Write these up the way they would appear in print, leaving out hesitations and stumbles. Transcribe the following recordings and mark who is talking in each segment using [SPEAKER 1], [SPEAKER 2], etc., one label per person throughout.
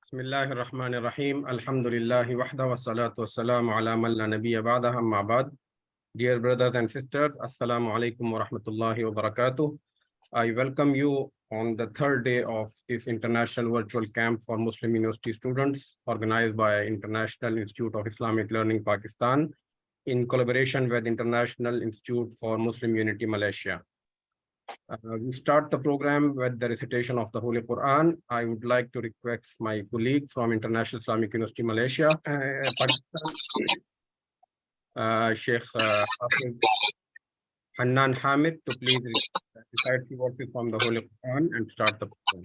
[SPEAKER 1] Bismillahir Rahmanir Rahim. Alhamdulillahi wahda wa salatu wassalamu ala man la nabiyya ba'dahu amma ba'd. Dear brothers and sisters, Assalamu alaikum wa rahmatullahi wa barakatuh. I welcome you on the third day of this international virtual camp for Muslim university students organized by International Institute of Islamic Learning Pakistan in collaboration with International Institute for Muslim Unity Malaysia. We start the program with the recitation of the Holy Quran. I would like to request my colleague from International Islamic University Malaysia, Pakistan, Sheikh Hannan Hamid, to please recite few verses from the Holy Quran and start the program.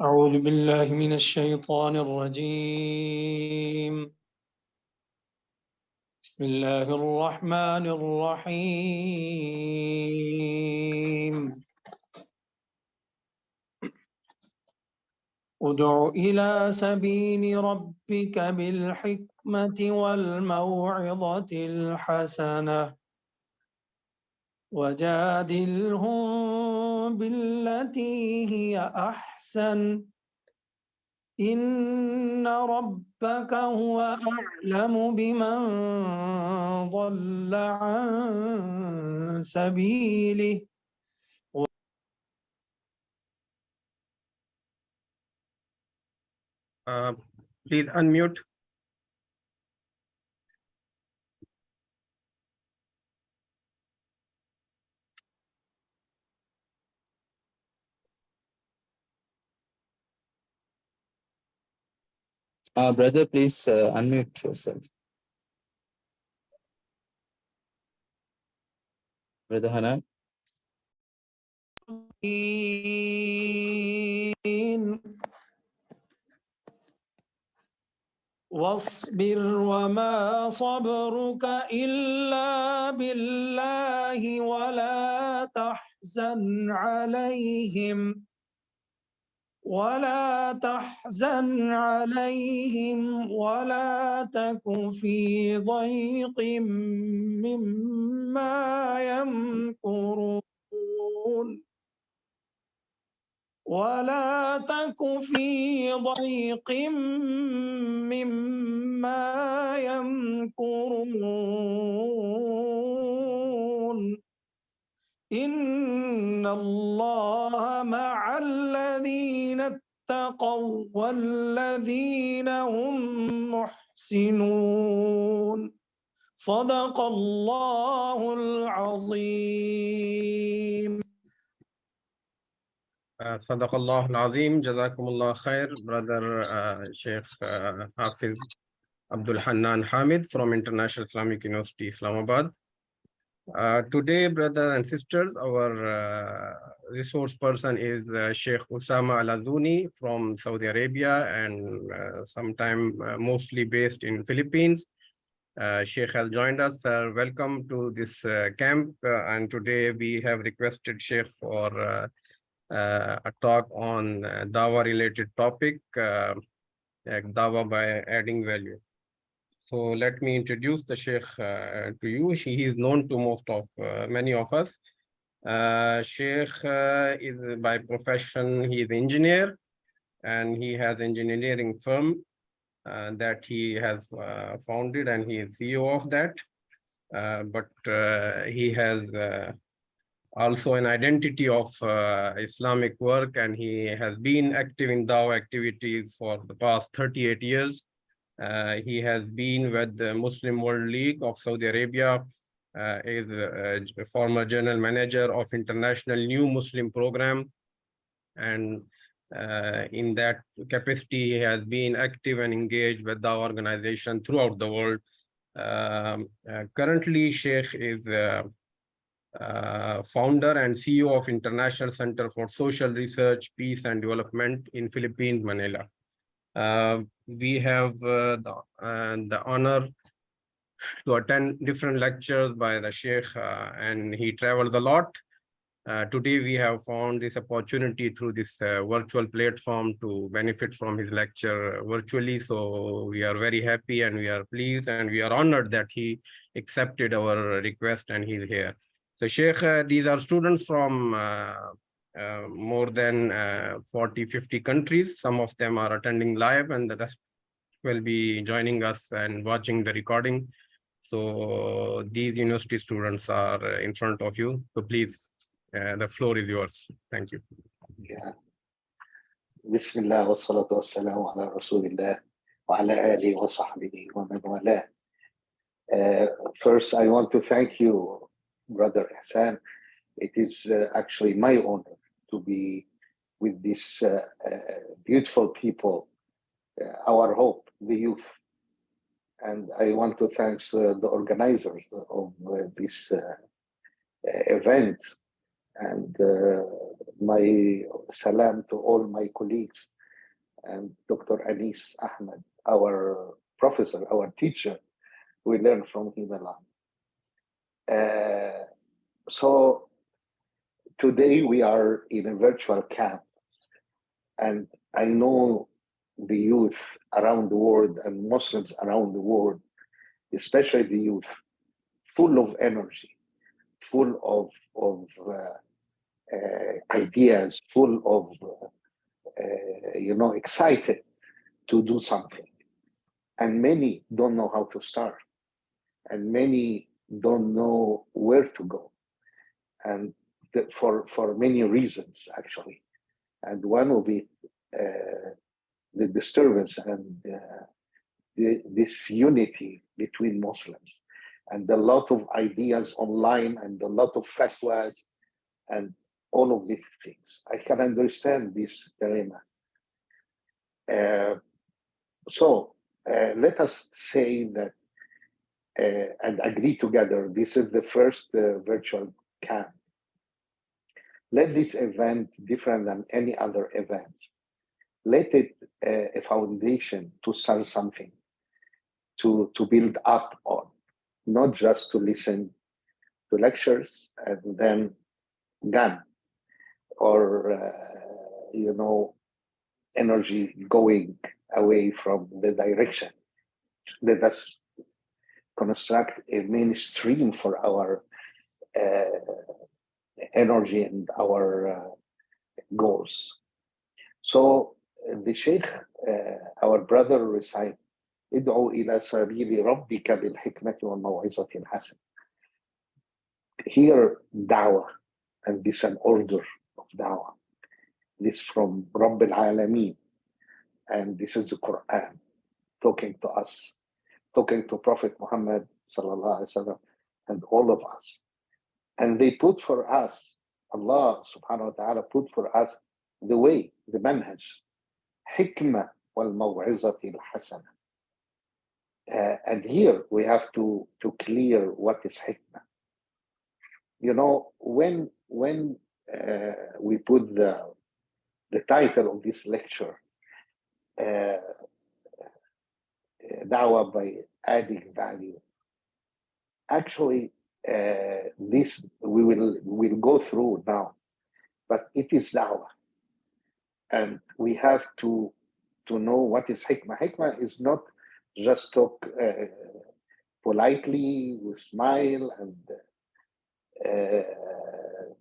[SPEAKER 2] أعوذ بالله من الشيطان الرجيم. بسم الله الرحمن الرحيم. ادع إلى سبيل ربك بالحكمة والموعظة الحسنة وجادلهم بالتي هي أحسن إن ربك هو أعلم بمن ضل عن سبيله
[SPEAKER 1] Please unmute.
[SPEAKER 3] Brother, please unmute yourself. Brother Hanan.
[SPEAKER 2] واصبر وما صبرك إلا بالله ولا تحزن عليهم ولا تك في ضيق مما يمكرون ولا تك في ضيق مما يمكرون إن الله مع الذين اتقوا والذين هم محسنون صدق الله العظيم.
[SPEAKER 1] Sadaqallah al-Azim, Jazakumullah khair, brother Sheikh Hafiz Abdul Hannan Hamid from International Islamic University, Islamabad. Today, brothers and sisters, our resource person is Sheikh Ossama Al-Azzouni from Saudi Arabia and sometime mostly based in Philippines. Sheikh has joined us. Welcome to this camp. And today we have requested Sheikh for a talk on Dawah related topic, Dawah by adding value. So let me introduce the Sheikh to you. He is known to many of us. Sheikh is by profession, he is engineer, and he has engineering firm that he has founded, and he is CEO of that. But he has also an identity of Islamic work, and he has been active in Dawah activities for the past 38 years. He has been with the Muslim World League of Saudi Arabia, is a former general manager of International New Muslim Program, and in that capacity, he has been active and engaged with the organization throughout the world. Currently, Sheikh is founder and CEO of International Center for Social Research, Peace and Development in Philippines, Manila. We have the honor to attend different lectures by the Sheikh, and he travels a lot. Today, we have found this opportunity through this virtual platform to benefit from his lecture virtually. So we are very happy and we are pleased and we are honored that he accepted our request and he's here. So Sheikh, these are students from more than 40, 50 countries. Some of them are attending live and the rest will be joining us and watching the recording. So these university students are in front of you. So please, the floor is yours. Thank you.
[SPEAKER 4] Yeah. Bismillah wa salatu wa salamu ala Rasulillah wa ala alihi wa sahbihi wa man walah. First, I want to thank you, Brother Hassan. It is actually my honor to be with these beautiful people, our hope, the youth. And I want to thank the organizers of this event, and my salam to all my colleagues, and Dr. Anis Ahmed, our professor, our teacher. We learn from him a lot. So today we are in a virtual camp, and I know the youth around the world and Muslims around the world, especially the youth, full of energy, full of ideas, full of excited to do something. And many don't know how to start, and many don't know where to go, and for many reasons actually. And one of it, the disturbance and this unity between Muslims, and a lot of ideas online, and a lot of fatwas, and all of these things. I can understand this dilemma. So let us say that and agree together, this is the first virtual camp. Let this event, different than any other event, let it a foundation to start something, to build up on, not just to listen to lectures and then gone, or energy going away from the direction. Let us construct a mainstream for our energy and our goals. So the Shaikh, our brother, recite, ادعو إلى سبيل ربك بالحكمة والموعظة الحسنة. Here, da'wah, and this is an order of da'wah. This from Rabb al-Alameen, and this is the Quran talking to us, talking to Prophet Muhammad sallallahu alaihi wasallam, and all of us. And they put for us, Allah subhanahu wa ta'ala put for us the way, the manhaj, hikmah wal maw'izati al-hasana. And here we have to clear what is hikmah. When we put the title of this lecture, da'wah by adding value, actually this we'll go through now, but it is da'wah, and we have to know what is hikmah. Hikmah is not just talk politely, with smile, and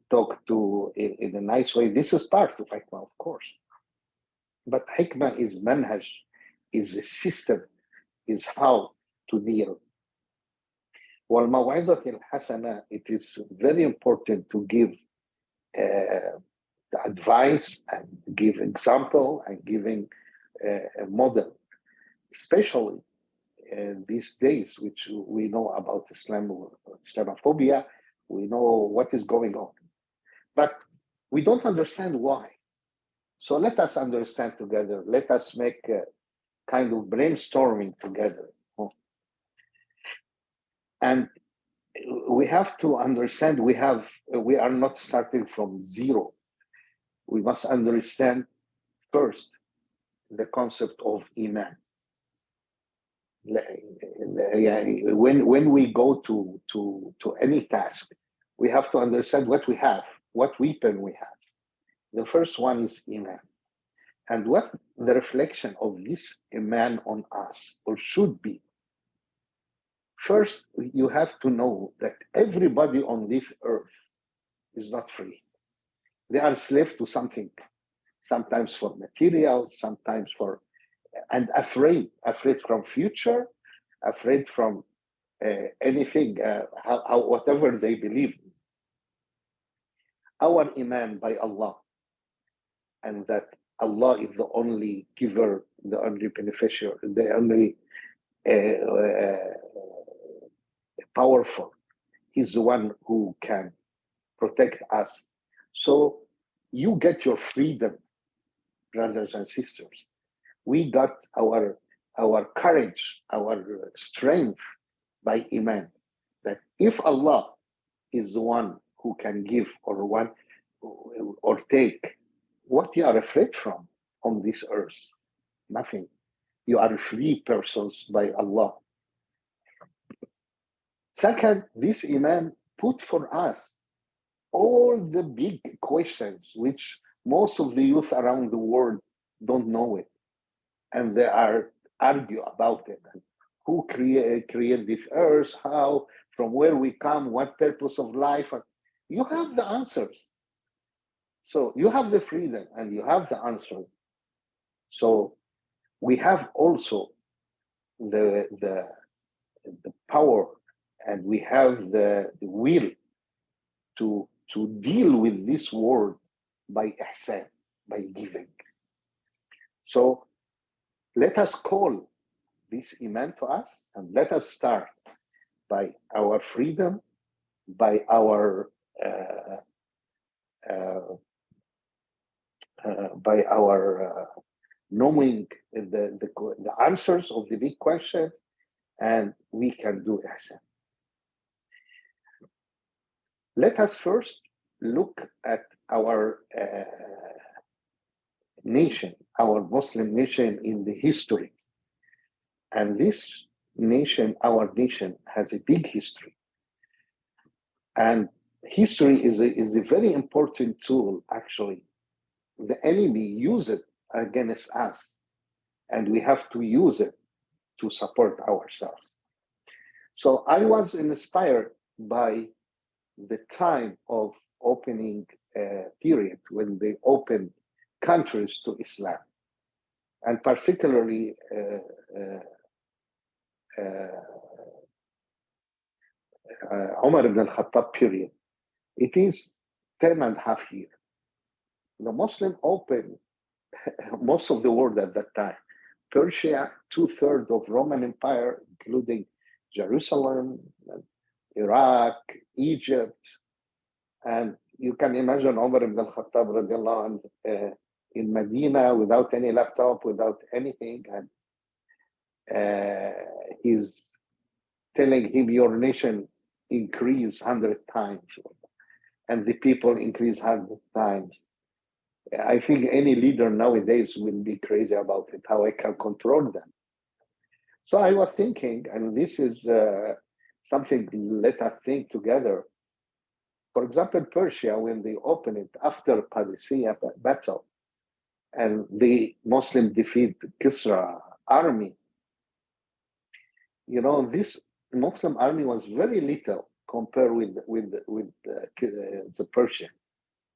[SPEAKER 4] talk to in a nice way. This is part of hikmah, of course, but hikmah is manhaj, is a system, is how to deal. Wal maw'izati al-hasana, it is very important to give the advice and give example and giving a model, especially these days, which we know about Islamophobia, we know what is going on, but we don't understand why. So let us understand together. Let us make a kind of brainstorming together. And we have to understand we are not starting from zero. We must understand first the concept of Iman. When we go to any task, we have to understand what we have, what weapon we have. The first one is Iman. And what the reflection of this Iman on us, or should be. First, you have to know that everybody on this earth is not free. They are slaves to something, sometimes for material, sometimes for, and afraid from future, afraid from anything, whatever they believe. Our iman by Allah, and that Allah is the only giver, the only beneficiary, the only powerful. He's the one who can protect us. So you get your freedom, brothers and sisters. We got our courage, our strength by iman. That if Allah is the one who can give or take, what you are afraid from on this earth? Nothing. You are free persons by Allah. Second, this iman put for us all the big questions which most of the youth around the world don't know it, and they argue about it. Who created this earth? How? From where we come? What purpose of life? You have the answers. So you have the freedom and you have the answer. So we have also the power, and we have the will to deal with this world by ihsan, by giving. So let us call this iman to us, and let us start by our freedom, by our knowing the answers of the big questions, and we can do ihsan. Let us first look at our nation, our Muslim nation in the history. And this nation, our nation, has a big history. And history is a very important tool, actually. The enemy uses it against us, and we have to use it to support ourselves. So I was inspired by the time of opening period when they opened countries to Islam, and particularly Umar ibn al-Khattab period. It is 10.5 years. The Muslim opened most of the world at that time. Persia, 2/3 of Roman Empire, including Jerusalem, Iraq, Egypt, and you can imagine Umar ibn al-Khattab radiallahu anhu, in Medina without any laptop, without anything, and he's telling him, your nation increase 100 times, and the people increase 100 times. I think any leader nowadays will be crazy about it, how I can control them. So I was thinking, and this is something let us think together. For example, Persia, when they opened it after Qadisiyah battle, and the Muslim defeat Kisra army, this Muslim army was very little compared with the Persian,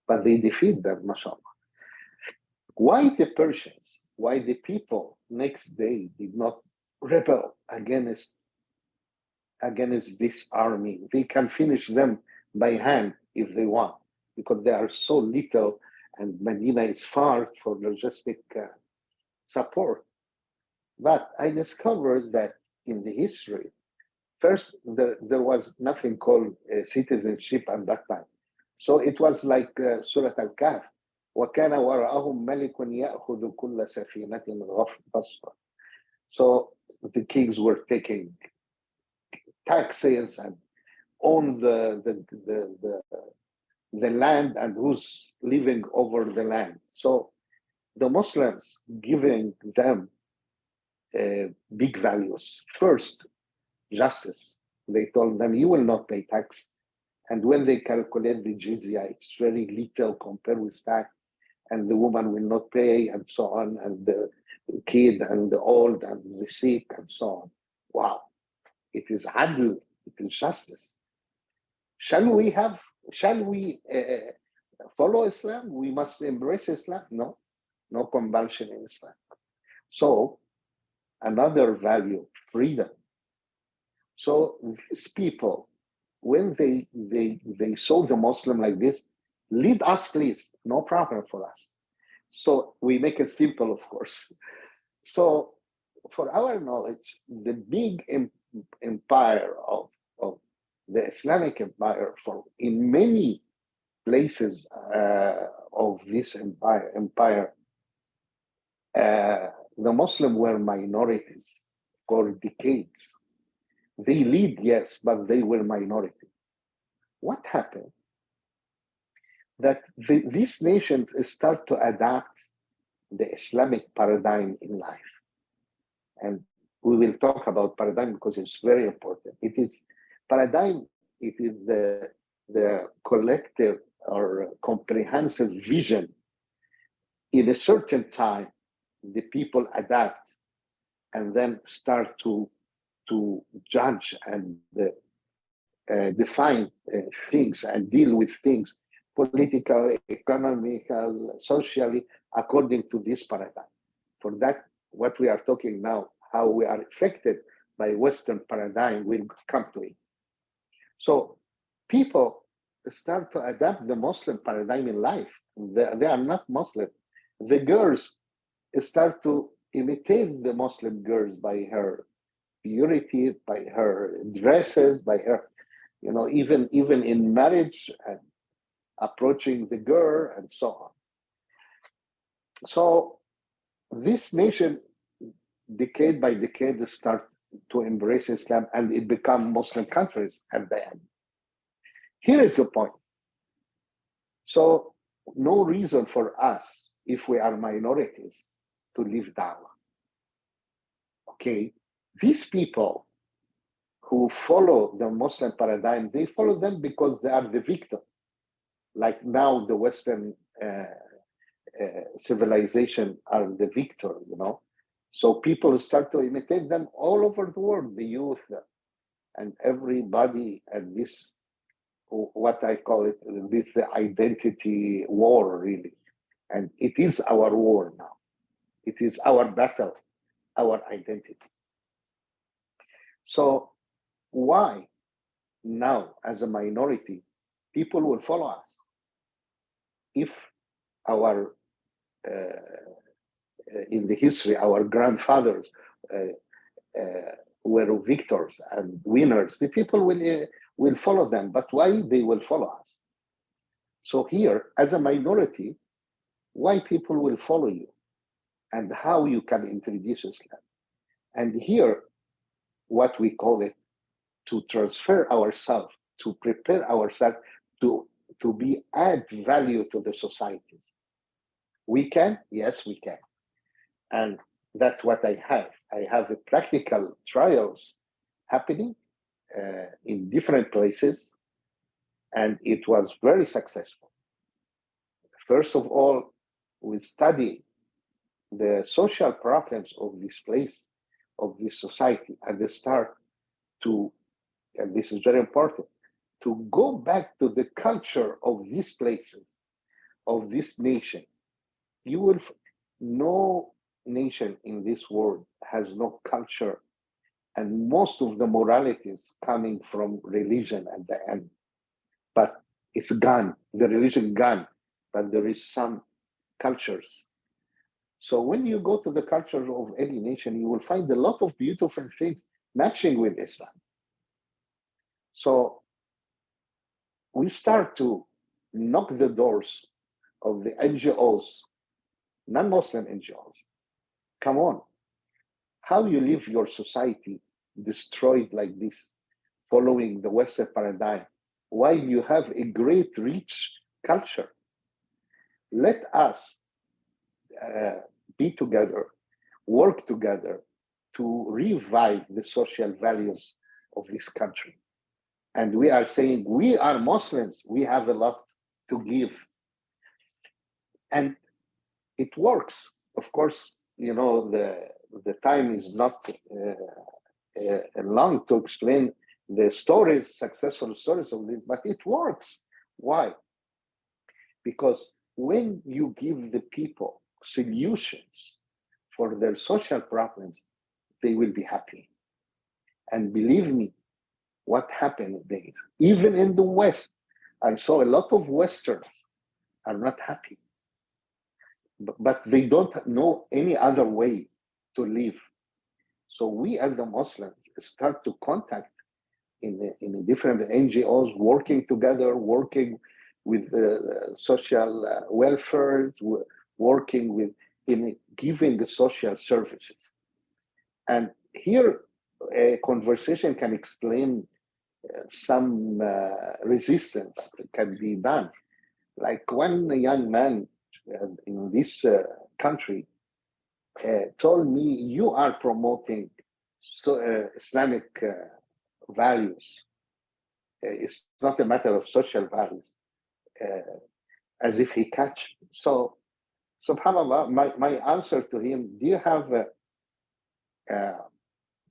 [SPEAKER 4] but they defeat them, mashallah. Why the Persians? Why the people next day did not rebel against this army? They can finish them by hand if they want, because they are so little, and Medina is far for logistic support. But I discovered that in the history, first, there was nothing called citizenship at that time. So it was like Surah Al-Kahf. وَكَانَ وَرَأَهُمْ مَلِكٌ يَأْخُذُ كُلَّ سَفِينَةٍ غَصْبًا. So the kings were taking taxes and own the land, and who's living over the land. So the Muslims giving them big values. First, justice. They told them, you will not pay tax. And when they calculate the jizya, it's very little compared with tax. And the woman will not pay, and so on, and the kid and the old and the sick and so on. Wow. it is adl, it is justice. Shall we follow Islam? We must embrace Islam? No, no compulsion in Islam. So another value, freedom. So these people, when they saw the Muslim like this, lead us, please, no problem for us. So we make it simple, of course. So for our knowledge, the big empire of the Islamic empire, in many places of this empire, the Muslim were minorities for decades. They lead, yes, but they were minority. What happened? That these nations start to adapt the Islamic paradigm in life. And we will talk about paradigm because it's very important. It is paradigm, it is the collective or comprehensive vision. In a certain time, the people adapt and then start to judge and define things and deal with things, political, economical, socially, according to this paradigm. For that, what we are talking now, how we are affected by Western paradigm, will come to it. So people start to adapt the Muslim paradigm in life. They are not Muslim. The girls start to imitate the Muslim girls by her purity, by her dresses, by her, even in marriage and approaching the girl and so on. So this nation, decade by decade, start to embrace Islam, and it become Muslim countries at the end. Here is the point. So no reason for us, if we are minorities, to leave dawah. Okay, these people who follow the Muslim paradigm, they follow them because they are the victim. Like now the Western civilization are the victor, So people start to imitate them all over the world, the youth and everybody at this, what I call it, this identity war, really. And it is our war now. It is our battle, our identity. So why now, as a minority, people will follow us? If our in the history, our grandfathers were victors and winners, the people will follow them. But why they will follow us? So here, as a minority, why people will follow you and how you can introduce Islam. And here, what we call it, to transfer ourselves, to prepare ourselves to add value to the societies. We can? Yes, we can. And that's what I have. I have practical trials happening in different places, and it was very successful. First of all, we study the social problems of this place, of this society, at the start to, and this is very important, to go back to the culture of these places, of this nation. You will, no nation in this world has no culture, and most of the morality is coming from religion at the end. But it's gone, the religion gone, but there is some cultures. So when you go to the culture of any nation, you will find a lot of beautiful things matching with Islam. So we start to knock the doors of the NGOs, non-Muslim NGOs. Come on, how you live your society destroyed like this, following the Western paradigm, while you have a great, rich culture. Let us be together, work together to revive the social values of this country. And we are saying, we are Muslims, we have a lot to give. And it works. Of course, the time is not long to explain the stories, successful stories of this, but it works. Why? Because when you give the people solutions for their social problems, they will be happy. And believe me, what happened is, even in the West, I saw a lot of Westerns are not happy, but they don't know any other way to live. So we as the Muslims start to contact in the different NGOs, working together, working with social welfare, working with in giving the social services. And here, a conversation can explain some resistance can be done. Like one young man in this country told me, "You are promoting Islamic values. It's not a matter of social values," as if he catch. So, subhanAllah, my answer to him, "Do you have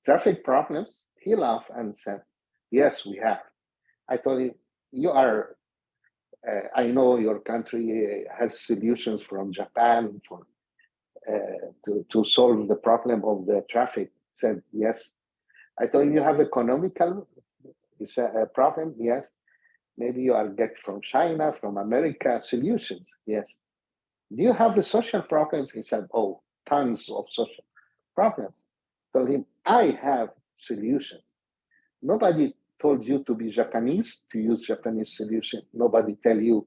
[SPEAKER 4] traffic problems?" He laughed and said, "Yes, we have." I told him, "You are, I know your country has solutions from Japan for to solve the problem of the traffic." He said, "Yes." I told him, "You have economical problem?" "Yes." "Maybe you are get from China, from America, solutions?" "Yes." "Do you have the social problems?" He said, "Oh, tons of social problems." I told him, "I have solutions. Nobody told you to be Japanese, to use Japanese solution. Nobody tell you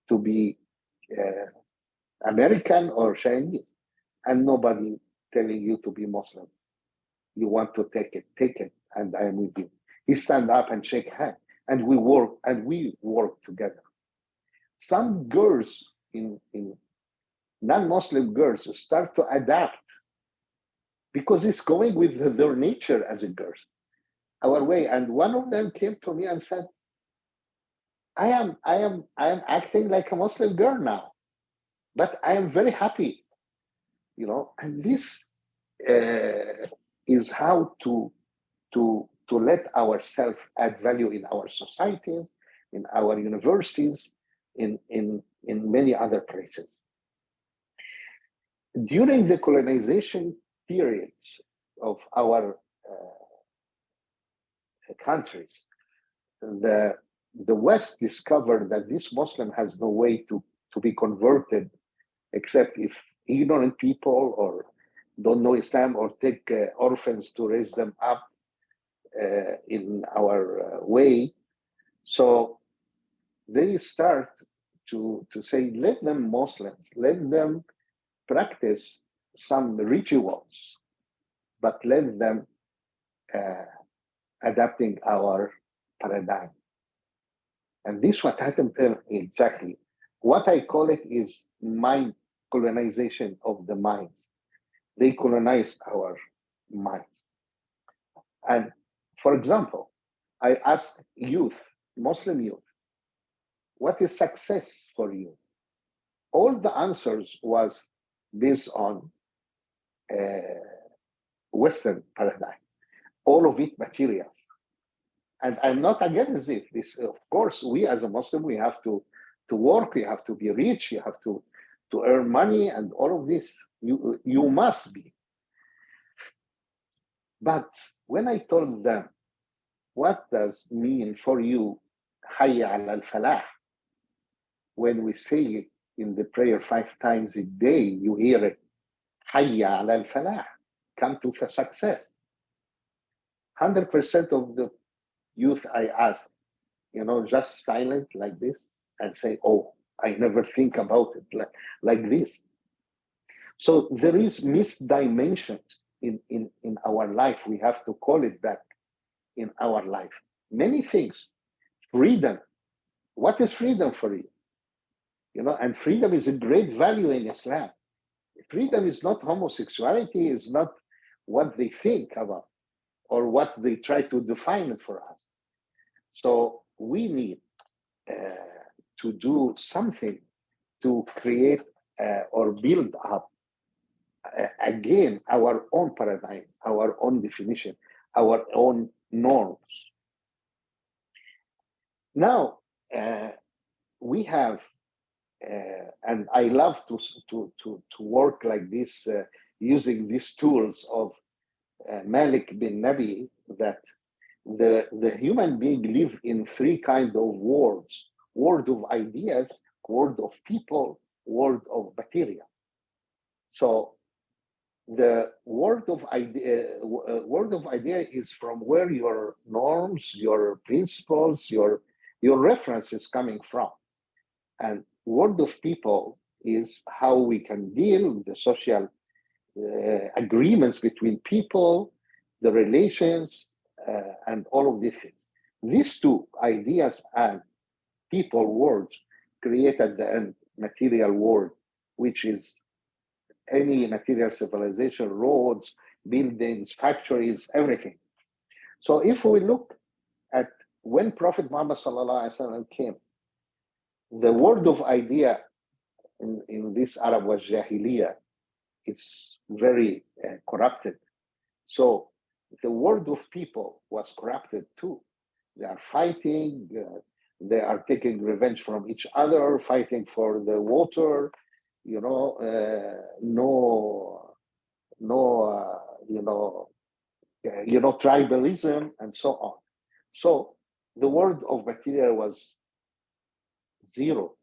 [SPEAKER 4] to be American or Chinese, and nobody telling you to be Muslim. You want to take it, and I am with you." He stand up and shake hand, and we work together. Some girls in non-Muslim girls start to adapt because it's going with their nature as a girl, our way. And one of them came to me and said, I am acting like a Muslim girl now, but I am very happy, you know." And this is how to let ourselves add value in our societies, in our universities, in many other places. During the colonization periods of our countries, the West discovered that this Muslim has no way to be converted except if ignorant people or don't know Islam or take orphans to raise them up in our way. So they start to say, let them Muslims, let them practice some rituals, but let them adapting our paradigm. And this what happened exactly. What I call it is mind colonization of the minds. They colonize our minds. And for example, I asked youth, Muslim youth, what is success for you? All the answers was based on Western paradigm, all of it material. And I'm not against it. This, of course, we as a Muslim, we have to work, we have to be rich, you have to earn money and all of this. You must be. But when I told them, what does mean for you, Hayya al-falah? When we say it in the prayer 5 times a day, you hear it, Hayya al-falah, come to the success. 100% of the youth I ask, just silent like this and say, oh, I never think about it like this. So there is misdimension in our life. We have to call it that in our life. Many things. Freedom. What is freedom for you? And freedom is a great value in Islam. Freedom is not homosexuality, is not what they think about or what they try to define it for us. So we need to do something to create or build up again our own paradigm, our own definition, our own norms. Now, we have, and I love to work like this, using these tools of Malik bin Nabi, that the human being live in three kinds of worlds: world of ideas, world of people, world of material. So the world of idea is from where your norms, your principles, your reference is coming from. And world of people is how we can deal with the social agreements between people, the relations, and all of these things. These two, ideas and people worlds, create at the end material world, which is any material civilization, roads, buildings, factories, everything. So if we look at when Prophet Muhammad ﷺ came, the word of idea in this Arab was Jahiliyyah. It's very corrupted. So the word of people was corrupted too. They are fighting, they are taking revenge from each other, fighting for the water, tribalism and so on. So the word of material was zero.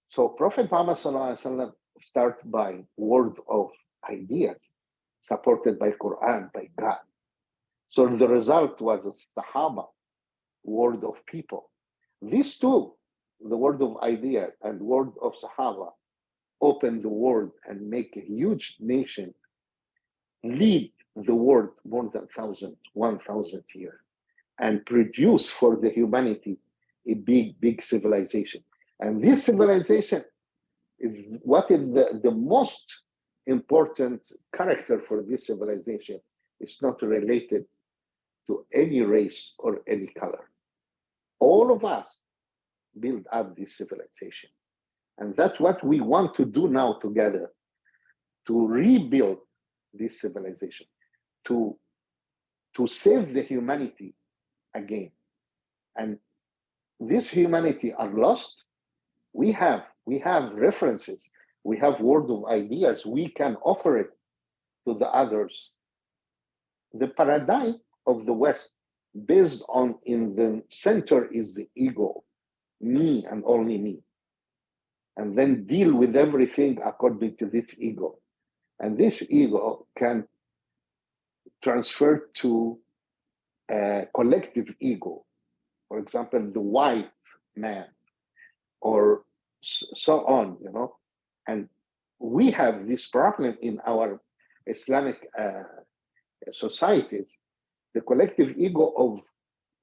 [SPEAKER 4] So Prophet Muhammad ﷺ start by word of ideas, supported by Quran, by God. So the result was a Sahaba, word of people. These two, the word of idea and word of Sahaba, open the world and make a huge nation, lead the world more than 1,000 years, and produce for the humanity a big civilization. And this civilization is what is the most important character for this civilization. It's not related to any race or any color. All of us build up this civilization. And that's what we want to do now together, to rebuild this civilization, to save the humanity again. And this humanity are lost. We have references, we have word of ideas, we can offer it to the others. The paradigm of the West, based on in the center is the ego, me and only me, and then deal with everything according to this ego. And this ego can transfer to a collective ego, for example, the white man, or so on, And we have this problem in our Islamic societies, the collective ego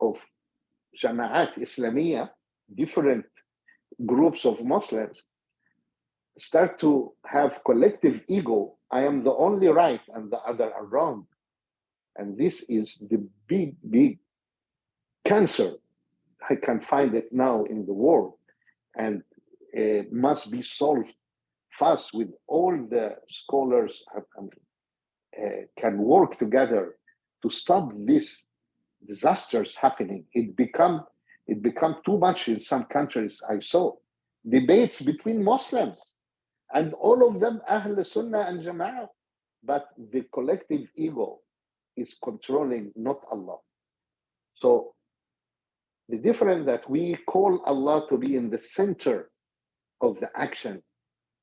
[SPEAKER 4] of Jama'at Islamiyah, different groups of Muslims, start to have collective ego. I am the only right and the other are wrong. And this is the big cancer. I can find it now in the world, and it must be solved fast with all the scholars can work together to stop these disasters happening. It become too much in some countries. I saw debates between Muslims, and all of them Ahl Sunnah and Jama'ah, but the collective ego is controlling, not Allah. So the difference that we call Allah to be in the center of the action,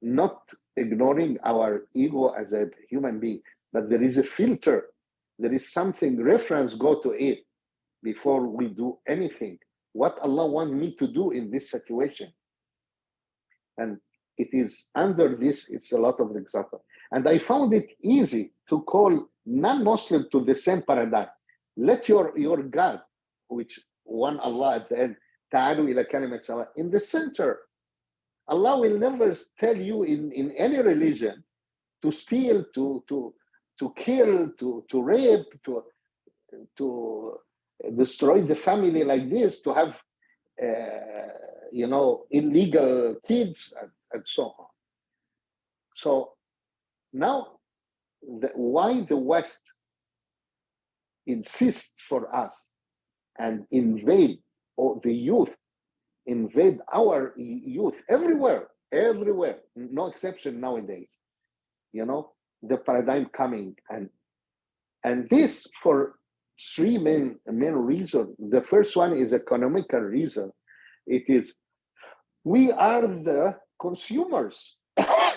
[SPEAKER 4] not ignoring our ego as a human being, but there is a filter, there is something, reference, go to it before we do anything. What Allah wants me to do in this situation. And it is under this, it's a lot of example. And I found it easy to call non-Muslim to the same paradigm. Let your God, which one Allah at the end, ta'alu ila kalimat sawa, in the center. Allah will never tell you in any religion to steal, to kill, to rape, to destroy the family like this, to have illegal kids and so on. So now, why the West insist for us and invade the youth, invade our youth everywhere, no exception nowadays. The paradigm coming, and this for three main reasons. The first one is economical reason. It is, we are the consumers.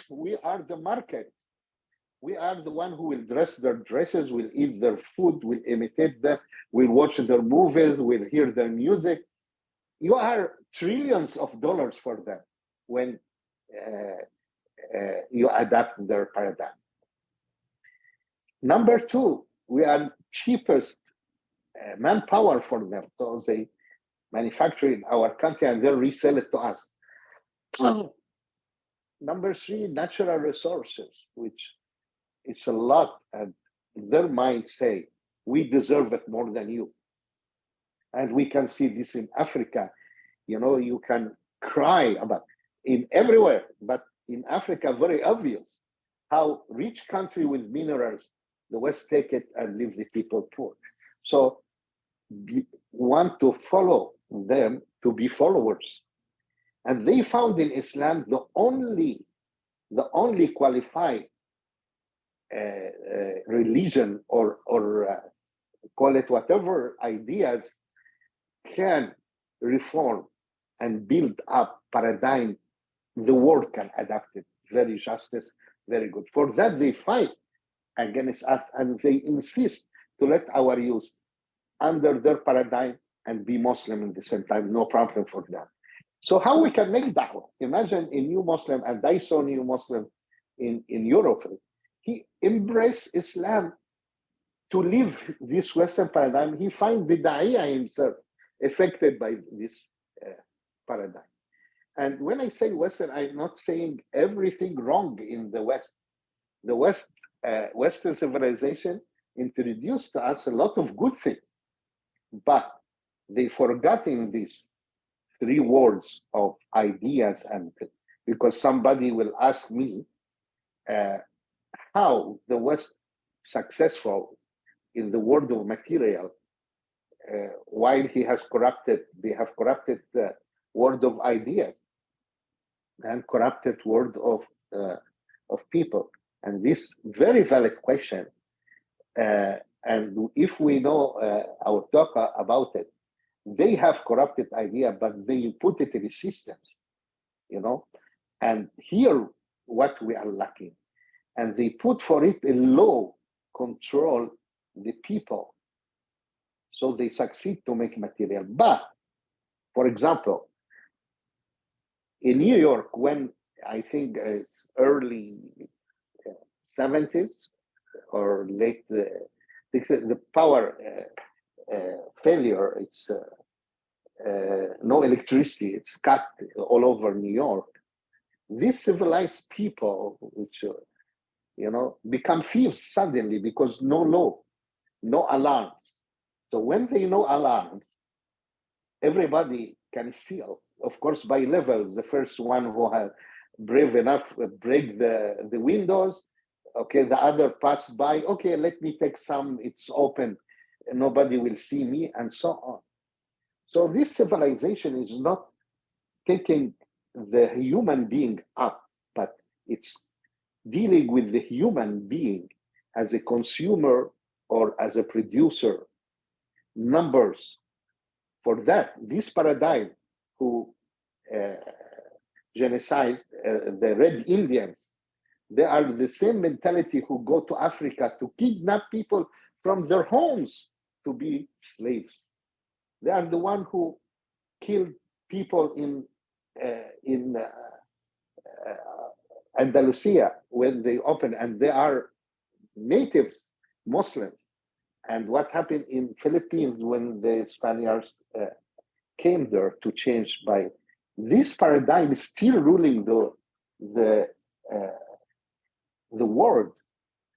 [SPEAKER 4] We are the market. We are the one who will dress their dresses, will eat their food, will imitate them, will watch their movies, will hear their music. You are trillions of dollars for them when you adapt their paradigm. Number two, we are cheapest manpower for them. So they manufacture in our country and they'll resell it to us. Number three, natural resources, which is a lot, and their minds say, we deserve it more than you. And we can see this in Africa. You can cry about in everywhere, but in Africa, very obvious how rich country with minerals, the West take it and leave the people poor. So want to follow them to be followers. And they found in Islam the only qualified religion or call it whatever ideas can reform and build up paradigm, the world can adapt it. Very justice, very good. For that they fight against us and they insist to let our youth under their paradigm and be Muslim at the same time, no problem for that. So how we can make da'wah? Imagine a new Muslim, and I saw a new Muslim in Europe. He embraced Islam to live this Western paradigm. He finds the Da'iyah himself affected by this paradigm. And when I say Western, I'm not saying everything wrong in the West. The Western civilization introduced to us a lot of good things, but they forgot in these three words of ideas, and because somebody will ask me how the West successful in the world of material while they have corrupted the world of ideas and corrupted world of people. And this very valid question, and if we know our talk about it, they have corrupted idea, but they put it in the systems, and here what we are lacking, and they put for it a law control the people, so they succeed to make material. But for example, in New York, when I think it's early 70s or late, the power failure, it's no electricity, it's cut all over New York. These civilized people, which become thieves suddenly because no law, no alarms. So when they know alarms, everybody can steal. Of course, by levels. The first one who has brave enough break the windows. Okay, the other pass by. Okay, let me take some. It's open. Nobody will see me, and so on. So this civilization is not taking the human being up, but it's dealing with the human being as a consumer or as a producer. Numbers. For that, this paradigm who genocide the Red Indians, they are the same mentality who go to Africa to kidnap people from their homes to be slaves. They are the one who killed people in Andalusia when they opened, and they are natives, Muslims. And what happened in Philippines when the Spaniards came there to change by this paradigm is still ruling the world,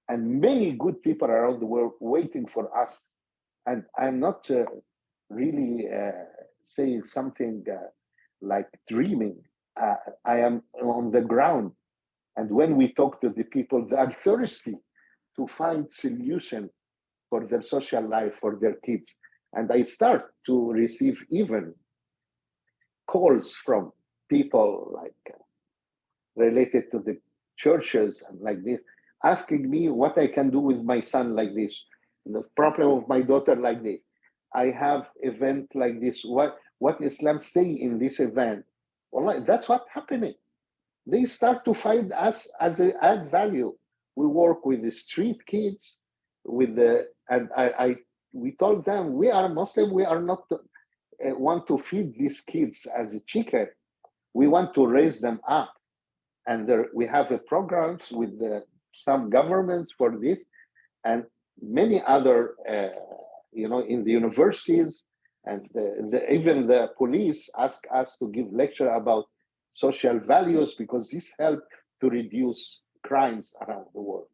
[SPEAKER 4] and many good people around the world waiting for us. And I'm not really saying something like dreaming. I am on the ground, and when we talk to the people, they are thirsty to find solution for their social life, for their kids. And I start to receive even calls from people like related to the churches and like this, asking me what I can do with my son like this, the problem of my daughter like this. I have event like this. What Islam say in this event? Well, that's what's happening. They start to find us as an add value. We work with the street kids, with the we told them we are Muslim. We are not want to feed these kids as a chicken. We want to raise them up, and we have programs with some governments for this, and many other, in the universities, and even the police ask us to give lecture about social values because this helps to reduce crimes around the world.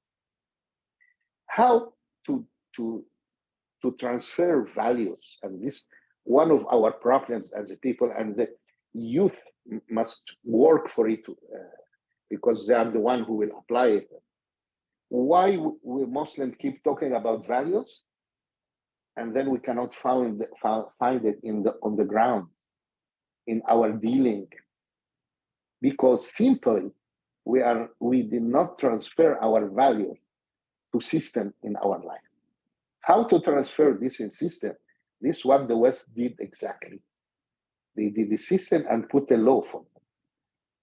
[SPEAKER 4] How to transfer values, and this one of our problems as a people, and the youth must work for it because they are the one who will apply it. Why we Muslims keep talking about values, and then we cannot find it on the ground in our dealing? Because simply we did not transfer our values to system in our life. How to transfer this in system? This is what the West did exactly. They did the system and put a law for them.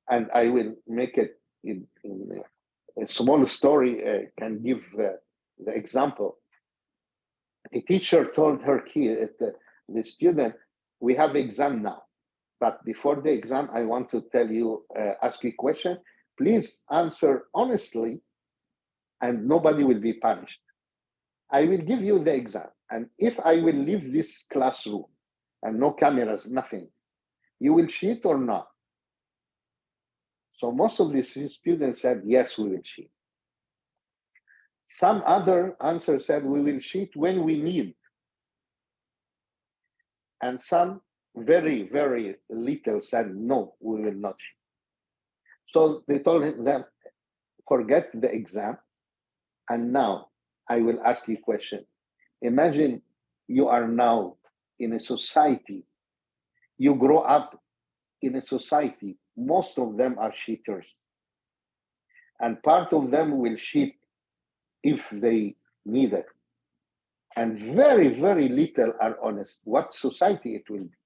[SPEAKER 4] And I will make it in a small story, can give the example. A teacher told her kid, the student, we have exam now, but before the exam, I want to tell you, ask you a question. Please answer honestly, and nobody will be punished. I will give you the exam, and if I will leave this classroom and no cameras, nothing, you will cheat or not? So most of the students said, yes, we will cheat. Some other answer said, we will cheat when we need. And some very, very little said, no, we will not cheat. So they told them, forget the exam. And now I will ask you a question. Imagine you are now in a society. You grow up in a society. Most of them are cheaters. And part of them will cheat if they need it. And very, very little are honest. What society it will be.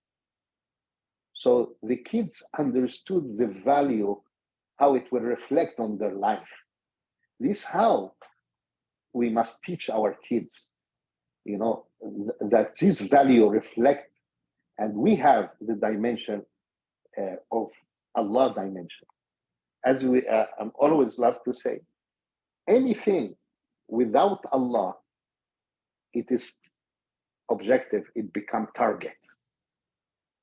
[SPEAKER 4] So the kids understood the value, how it will reflect on their life. This is how we must teach our kids, that this value reflect, and we have the dimension of Allah dimension. As I'm always love to say, anything without Allah, it is objective, it become target.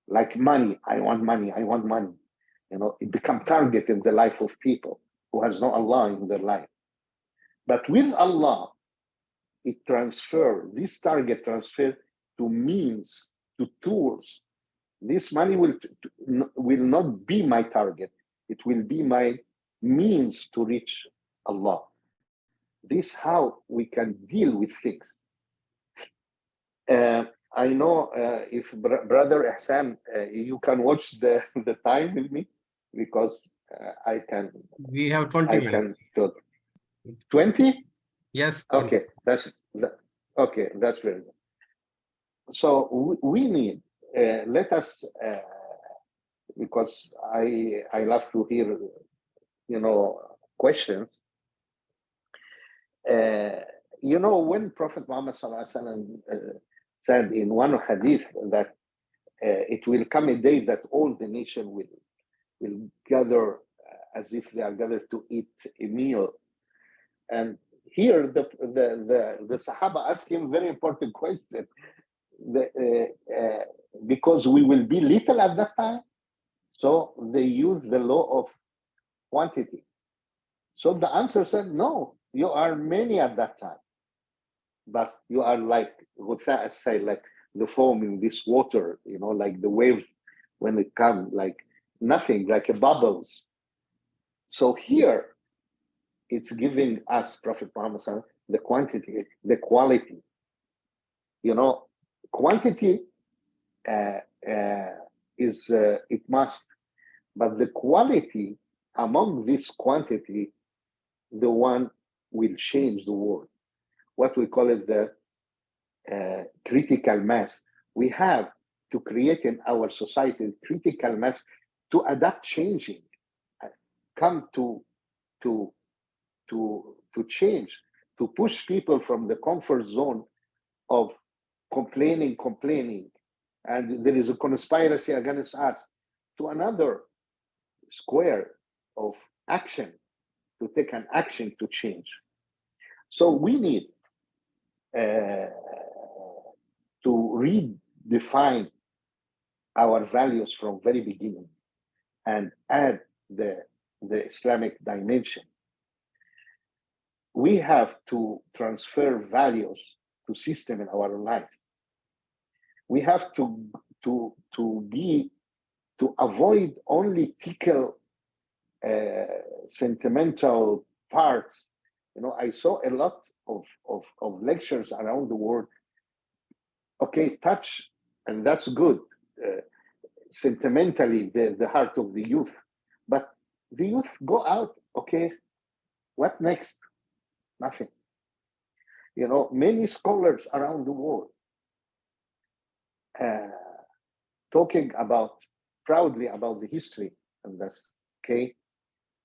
[SPEAKER 4] Like money, I want money, I want money. It become target in the life of people who has no Allah in their life. But with Allah, this target transfer to means, to tools. This money will not be my target. It will be my means to reach Allah. This is how we can deal with things. I know if Brother Ihsan, you can watch the time with me, because I can.
[SPEAKER 1] We have 20 minutes.
[SPEAKER 4] 20?
[SPEAKER 1] Yes. 20.
[SPEAKER 4] Okay, that's very good. So we need, let us, because I love to hear, questions. When Prophet Muhammad said in one hadith that it will come a day that all the nation will gather as if they are gathered to eat a meal. And here the Sahaba ask him very important question. Because we will be little at that time, so they use the law of quantity. So the answer said, no, you are many at that time, but you are like say, like the foam in this water, like the wave when it comes, like nothing, like a bubbles. So here it's giving us, Prophet Muhammad, the quantity, the quality. You know, quantity is it must, but the quality among this quantity, the one will change the world. What we call it the critical mass. We have to create in our society critical mass to adapt changing, come to change, to push people from the comfort zone of complaining, and there is a conspiracy against us, to another square of action, to take an action to change. So we need to redefine our values from very beginning and add the Islamic dimension. We have to transfer values to system in our life. We have to avoid only tickle sentimental parts. You know, I saw a lot of lectures around the world. Okay, touch, and that's good. Sentimentally, the heart of the youth, but the youth go out. Okay, what next? Nothing. You know, many scholars around the world talking proudly about the history, and that's okay.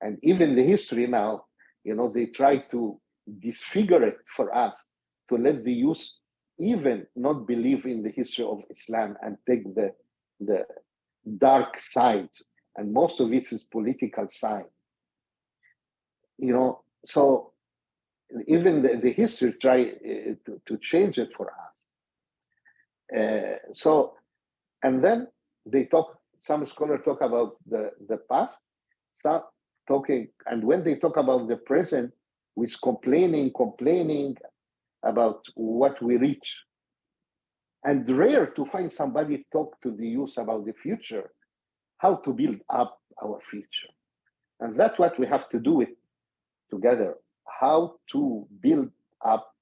[SPEAKER 4] And even the history now, you know, they try to disfigure it for us, to let the youth even not believe in the history of Islam and take the dark sides, and most of it is political side. You know, so even the history try to change it for us. So, and then they talk. Some scholars talk about the past, some talking, and when they talk about the present, with complaining about what we reach. And rare to find somebody talk to the youth about the future, how to build up our future. And that's what we have to do it together, how to build up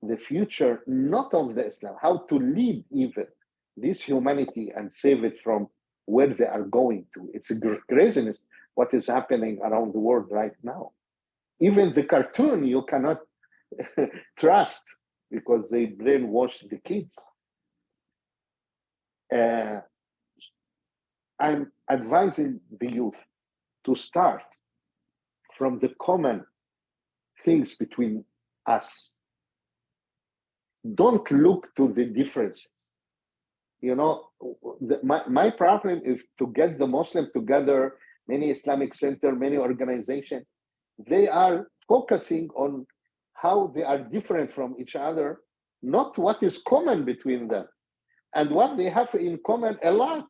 [SPEAKER 4] the future, not of the Islam, how to lead even this humanity and save it from where they are going to. It's a craziness what is happening around the world right now. Even the cartoon you cannot trust because they brainwash the kids. I'm advising the youth to start from the common things between us. Don't look to the differences. You know, my problem is to get the Muslims together, many Islamic center, many organizations, they are focusing on how they are different from each other, not what is common between them. And what they have in common, a lot,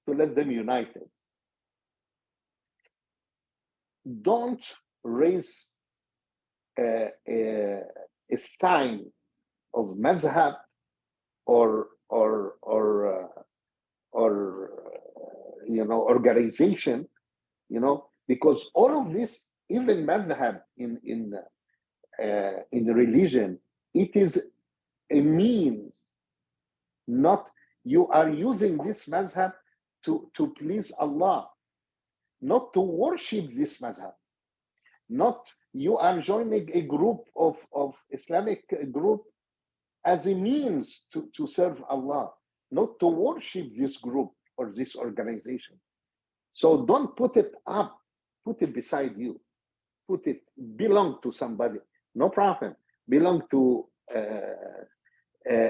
[SPEAKER 4] to let them united. Don't raise a sign of mazhab or you know, organization, you know, because all of this, even madhab in religion, it is a means. Not, you are using this mazhab to please Allah, not to worship this mazhab. Not, you are joining a group of Islamic group as a means to serve Allah, not to worship this group or this organization. So don't put it up, put it beside you, put it, belong to somebody, no problem, belong to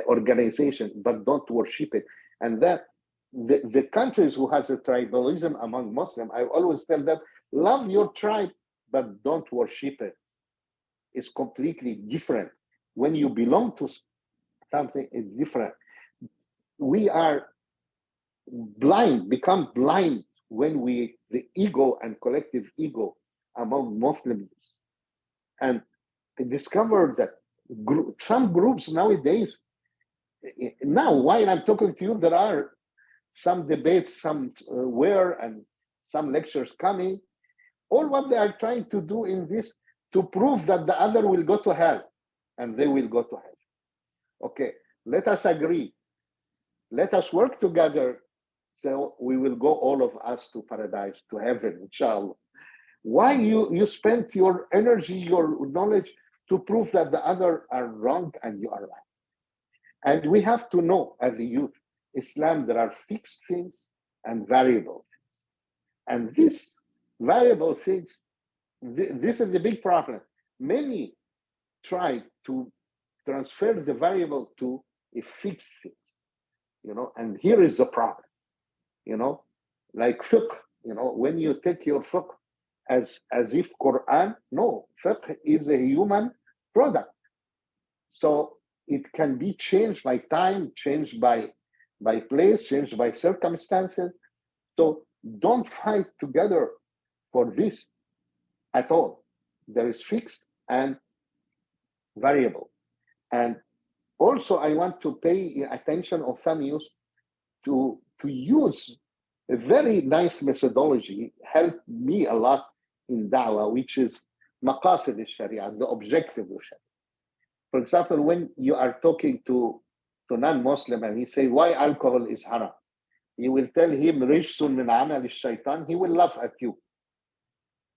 [SPEAKER 4] organization, but don't worship it. And that the countries who has a tribalism among Muslims, I always tell them, love your tribe, but don't worship it. It's completely different. When you belong to something, it's different. We are blind, become blind when the ego and collective ego among Muslims. And I discovered that some groups nowadays, now while I'm talking to you, there are some debates somewhere and some lectures coming. All what they are trying to do in this, to prove that the other will go to hell, and they will go to hell. Okay, Let us agree. Let us work together so we will go all of us to paradise, to heaven, inshallah. Why you spend your energy, your knowledge to prove that the other are wrong and you are right? And we have to know as the youth, Islam, there are fixed things and variable things. And these variable things, this is the big problem. Many try to transfer the variable to a fixed thing, and here is the problem, like fiqh, when you take your fiqh as if Quran, no, fiqh is a human product. So it can be changed by time, changed by place, changed by circumstances. So don't fight together for this at all. There is fixed and variable. And also I want to pay attention of some youth to use a very nice methodology, helped me a lot in da'wah, which is maqasid al-sharia, the objective of sharia. For example, when you are talking to non-Muslim and he say, why alcohol is haram? You will tell him, rijsun min amal al-shaytan, he will laugh at you.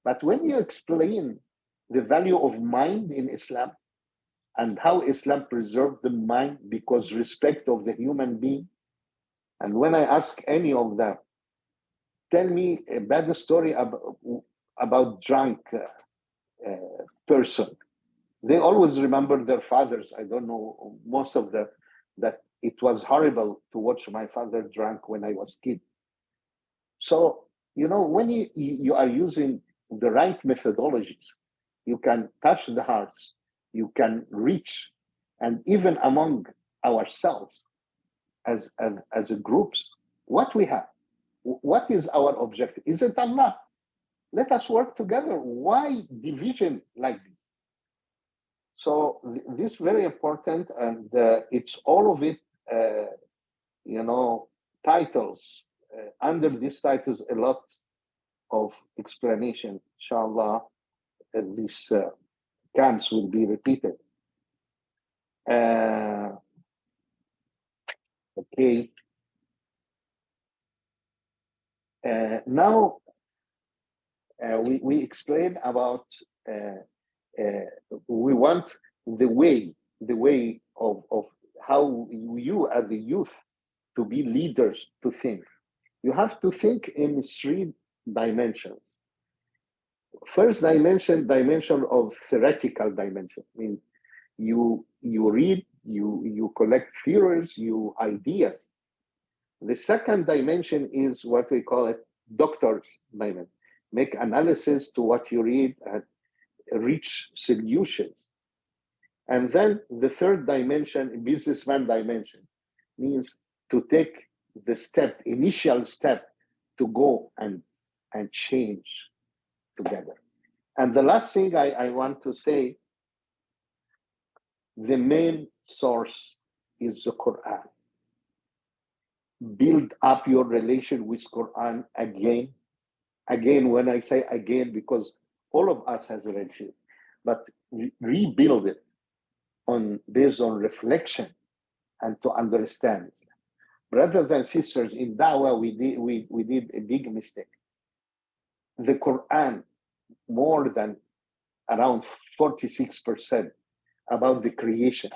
[SPEAKER 4] But when you explain the value of mind in Islam and how Islam preserved the mind because respect of the human being, and when I ask any of them, tell me a bad story about drunk person, they always remember their fathers. I don't know, most of them, that it was horrible to watch my father drunk when I was kid. So, when you are using the right methodologies, you can touch the hearts, you can reach, and even among ourselves as a groups, what we have, what is our objective? Is it Allah? Let us work together. Why division like this? So this is very important, and it's all of it, titles. Under these titles, a lot of explanation. Inshallah, these camps will be repeated. Okay. Now we explain about. We want the way of how you as the youth to be leaders, to think. You have to think in 3 dimensions. First dimension of theoretical dimension, means you read, you collect theories, ideas. The second dimension is what we call it doctor's dimension. Make analysis to what you read and reach solutions. And then the third dimension, businessman dimension, means to take the initial step to go and change together. And the last thing I want to say, the main source is the Quran. Build up your relation with Quran again. Again, when I say again, because all of us has a relationship, but rebuild it based on reflection and to understand. Brothers and sisters, in Dawah, we did a big mistake. The Quran, more than around 46% about the creation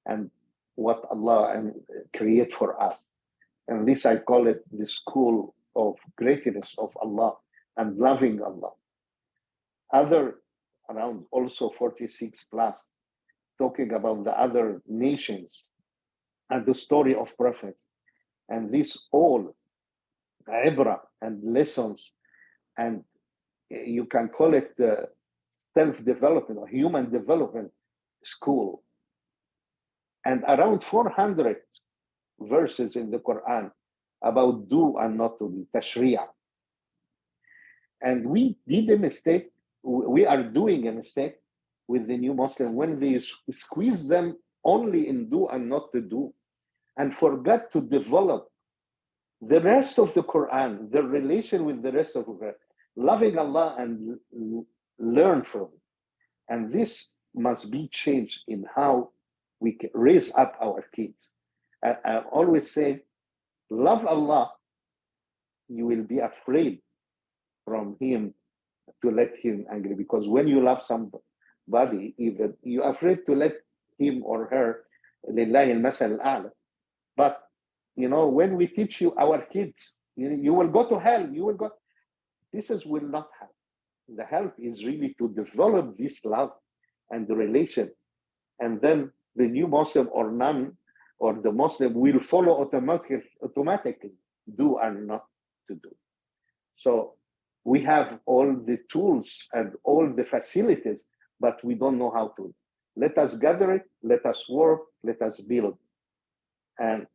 [SPEAKER 4] and what Allah create for us. And this, I call it the school of greatness of Allah and loving Allah. Other around also 46 plus, talking about the other nations and the story of prophets. And this all ibrah and lessons, and you can call it the self-development or human development school. And around 400 verses in the Quran about do and not to do, tashri'ah. And we did a mistake, we are doing a mistake with the new Muslim when they squeeze them only in do and not to do, and forgot to develop the rest of the Quran, the relation with the rest of the Quran, loving Allah and learn from it. And this must be changed in how we can raise up our kids. I always say, love Allah, you will be afraid from him to let him angry, because when you love somebody, even you're afraid to let him or her, lillahi al-masal al-a'la. But when we teach our kids, you will go to hell, you will go. Will not happen. The help is really to develop this love and the relation, and then the new Muslim or none, or the Muslim will follow automatically, do or not to do. So we have all the tools and all the facilities, but we don't know how to. Let us gather it, let us work, let us build. And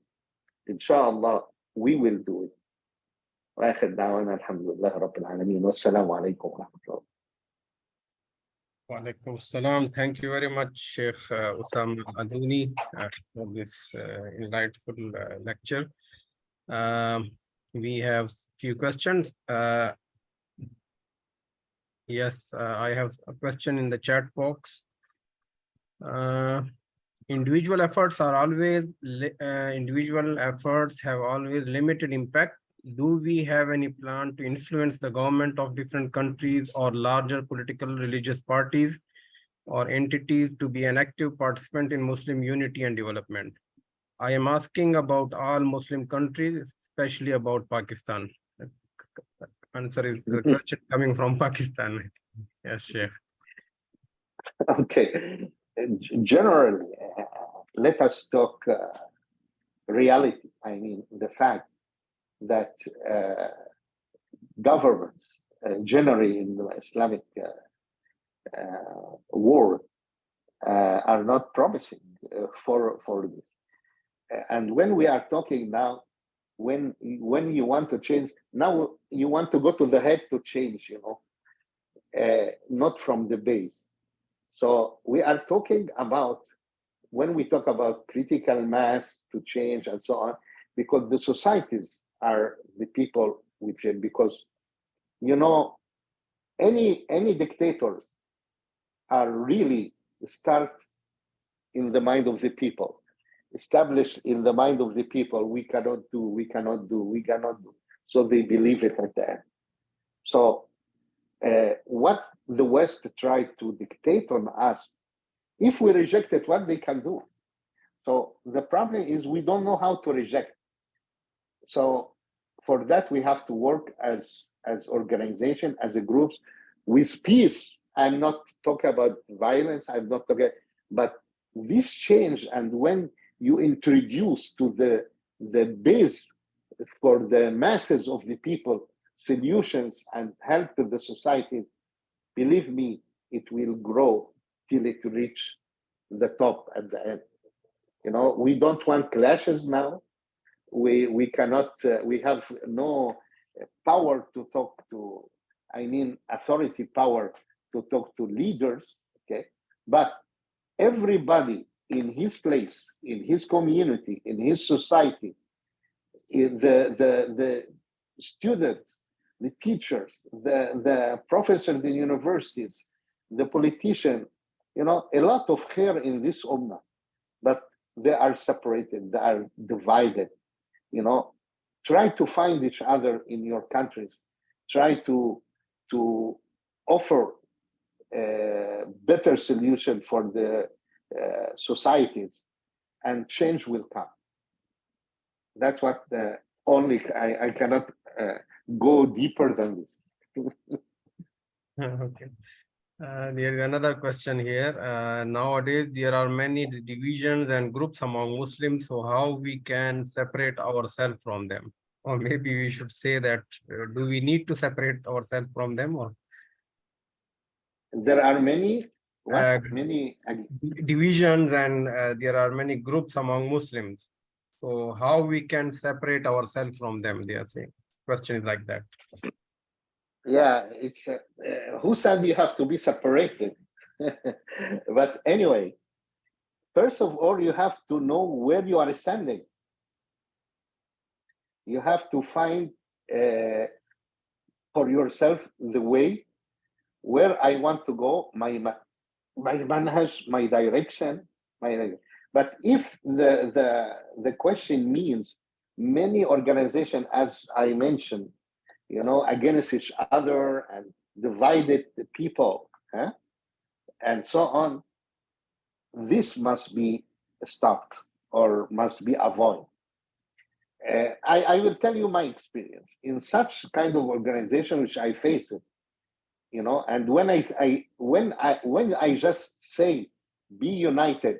[SPEAKER 4] inshallah, we will do it. وآخر دعوانا الحمد لله رب العالمين والسلام عليكم ورحمة الله.
[SPEAKER 1] Wa alaikum salam. Thank you very much, Sheikh Ossama Al-Azzouni, for this enlightful lecture. We have few questions. Yes, I have a question in the chat box. Individual efforts have always limited impact. Do we have any plan to influence the government of different countries or larger political religious parties or entities to be an active participant in Muslim unity and development? I am asking about all Muslim countries, especially about Pakistan. Answer is the question coming from Pakistan. Yes, Sheikh.
[SPEAKER 4] Okay. Generally, let us talk reality. I mean, the fact that governments generally in the Islamic world are not promising for this. And when we are talking now, when you want to change, now you want to go to the head to change, not from the base. So we are talking about, when we talk about critical mass to change and so on, because the societies are the people with it, because any dictators are really start in the mind of the people, established in the mind of the people. We cannot do. So they believe it at the end. So what the West tried to dictate on us, if we reject it, what they can do? So the problem is we don't know how to reject. So for that, we have to work as organization, as a groups, with peace. I'm not talking about violence. I'm not talking, but this change, and when you introduce to the base for the masses of the people solutions and help to the society, believe me, it will grow till it reach the top at the end. We don't want clashes now. We cannot, we have no power to talk to, authority power to talk to leaders, okay? But everybody in his place, in his community, in his society, in the students, the teachers, the professors in universities, the politicians, a lot of khair in this ummah, but they are separated, they are divided. Try to find each other in your countries. Try to offer a better solution for the societies, and change will come. That's what only I cannot go deeper than this.
[SPEAKER 1] Okay. There is another question here. Nowadays, there are many divisions and groups among Muslims. So how we can separate ourselves from them? Or maybe we should say that, do we need to separate ourselves from them? Or
[SPEAKER 4] there are many
[SPEAKER 1] divisions, and there are many groups among Muslims. So how we can separate ourselves from them? They are saying. Question is like that.
[SPEAKER 4] Yeah, it's who said you have to be separated? But anyway, first of all, you have to know where you are standing. You have to find for yourself the way where I want to go, my manhaj, my direction, But if the question means many organizations, as I mentioned, against each other and divided the people, and so on, this must be stopped or must be avoided. I will tell you my experience in such kind of organization which I face it, and when I just say be united,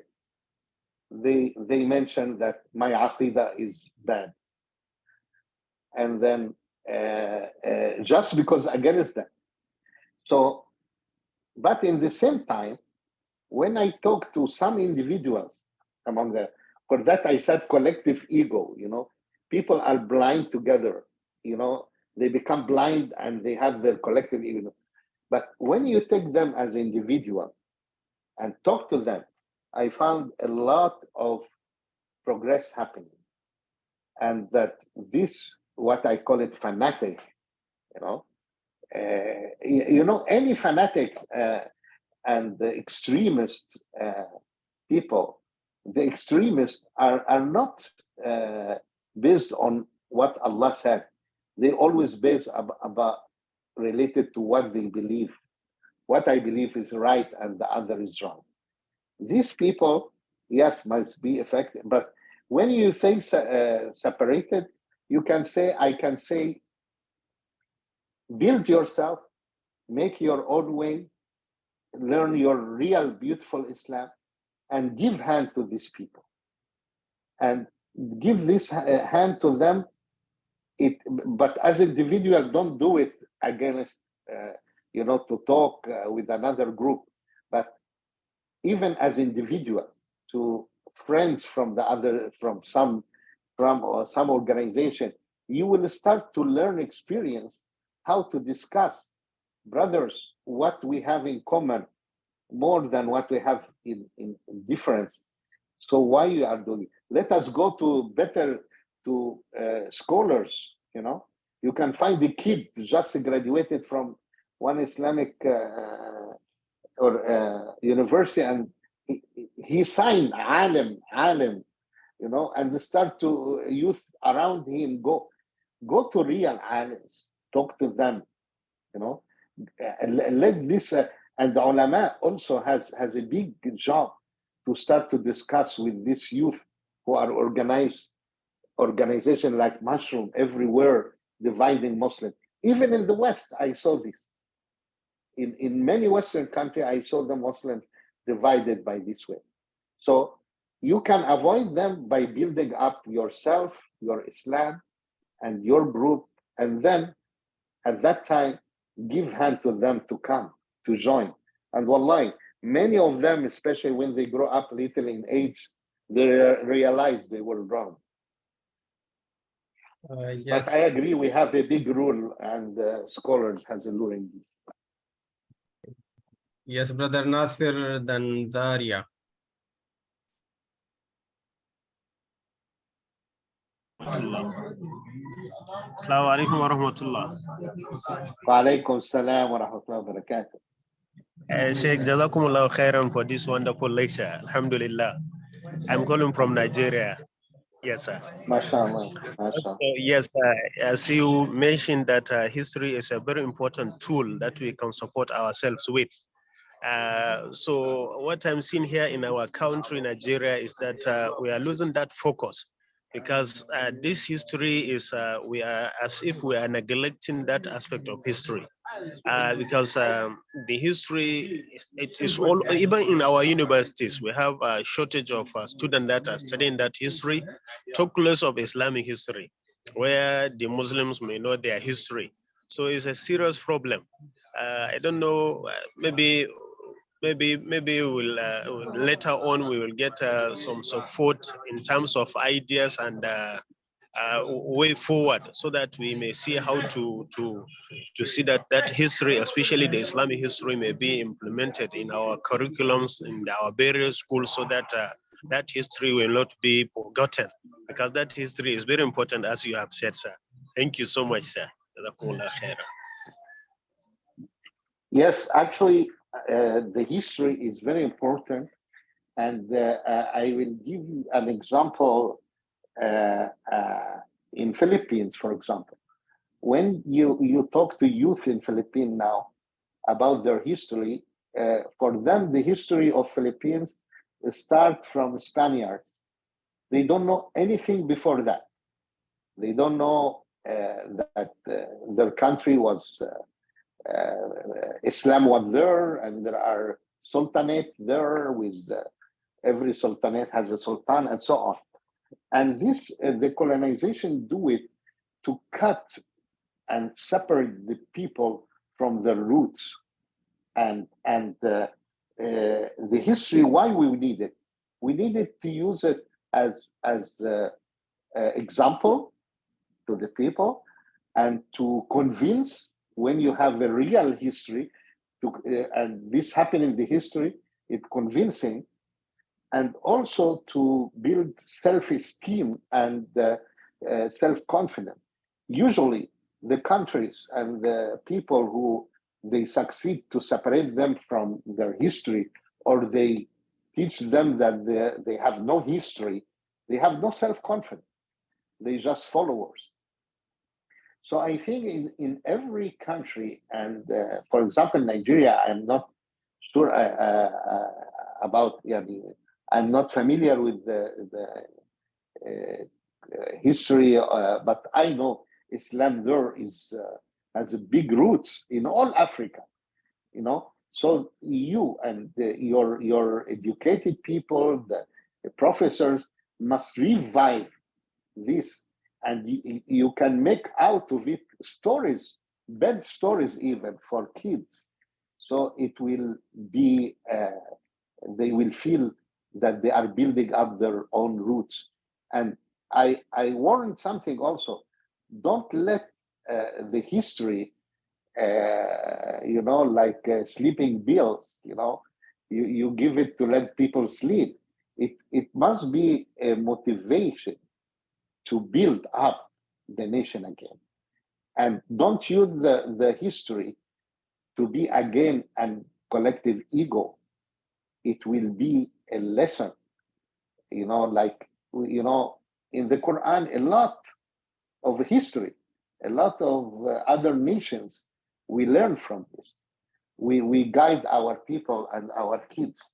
[SPEAKER 4] they mention that my aqidah is bad, and then just because against that. So, but in the same time, when I talk to some individuals among them, for that I said collective ego, people are blind together, they become blind and they have their collective ego. But when you take them as individuals and talk to them, I found a lot of progress happening. And that this, what I call it fanatic, any fanatics and the extremist people, the extremists are not based on what Allah said. They always based about related to what they believe. What I believe is right and the other is wrong. These people, yes, must be effective. But when you say separated, I can say, build yourself, make your own way, learn your real beautiful Islam, and give hand to these people. And give this hand to them. But as individuals, don't do it against, to talk with another group. But even as individuals, to friends from some organization, you will start to learn experience how to discuss, brothers, what we have in common more than what we have in difference. So why you are doing it? Let us go to scholars. You can find a kid just graduated from one Islamic university, and he signed alim, and start to youth around him go to real alims, talk to them, let this and the ulama also has a big job to start to discuss with this youth who are organization like mushroom everywhere, dividing Muslim. Even in the West, I saw this. In many Western countries, I saw the Muslims divided by this way. So you can avoid them by building up yourself, your Islam, and your group, and then at that time, give hand to them to come, to join. And wallahi, many of them, especially when they grow up little in age, they realize they were wrong.
[SPEAKER 1] Yes.
[SPEAKER 4] But I agree, we have a big rule, and scholars has a rule in this.
[SPEAKER 1] Yes, Brother Nasir, then Zaria.
[SPEAKER 5] Assalamu alaikum wa rahmatullah.
[SPEAKER 4] Wa alaikum salam wa rahmatullahi wa barakatuh.
[SPEAKER 5] Sheikh, Jazakumullah khairan for this wonderful lecture. Alhamdulillah. I'm calling from Nigeria. Yes, sir.
[SPEAKER 4] MashaAllah. MashaAllah.
[SPEAKER 5] Yes, as you mentioned that history is a very important tool that we can support ourselves with. So what I'm seeing here in our country, Nigeria, is that we are losing that focus, because this history is, we are as if we are neglecting that aspect of history. Because the history, it is all, even in our universities, we have a shortage of students that are studying that history, talk less of Islamic history, where the Muslims may know their history. So it's a serious problem. I don't know, maybe we'll later on we will get some support in terms of ideas and way forward, so that we may see how to see that history, especially the Islamic history, may be implemented in our curriculums in our various schools, so that that history will not be forgotten, because that history is very important, as you have said, sir. Thank you so much, sir.
[SPEAKER 4] Yes, actually, the history is very important, And I will give you an example in Philippines, for example. When you talk to youth in Philippines now about their history, for them, the history of Philippines start from Spaniards. They don't know anything before that. They don't know that their country was, Islam was there, and there are sultanate there with every sultanate has a sultan and so on. And this, the colonization do it to cut and separate the people from their roots. And the history, why we need it? We needed to use it as example to the people, and to convince when you have a real history, to, and this happened in the history, it's convincing, and also to build self-esteem and self-confidence. Usually, the countries and the people who they succeed to separate them from their history, or they teach them that they have no history, they have no self-confidence. They just followers. So I think in every country, and for example, Nigeria, I'm not sure about, I'm not familiar with the history, but I know Islam there is has a big roots in all Africa, you know. So you and your educated people, the professors must revive this, and you can make out of it stories, bad stories even for kids. So it will be, they will feel that they are building up their own roots. And I warned something also, don't let the history, like sleeping bills, you give it to let people sleep. It must be a motivation to build up the nation again. And don't use the history to be again an collective ego. It will be a lesson, in the Quran, a lot of history, a lot of other nations, we learn from this. We guide our people and our kids.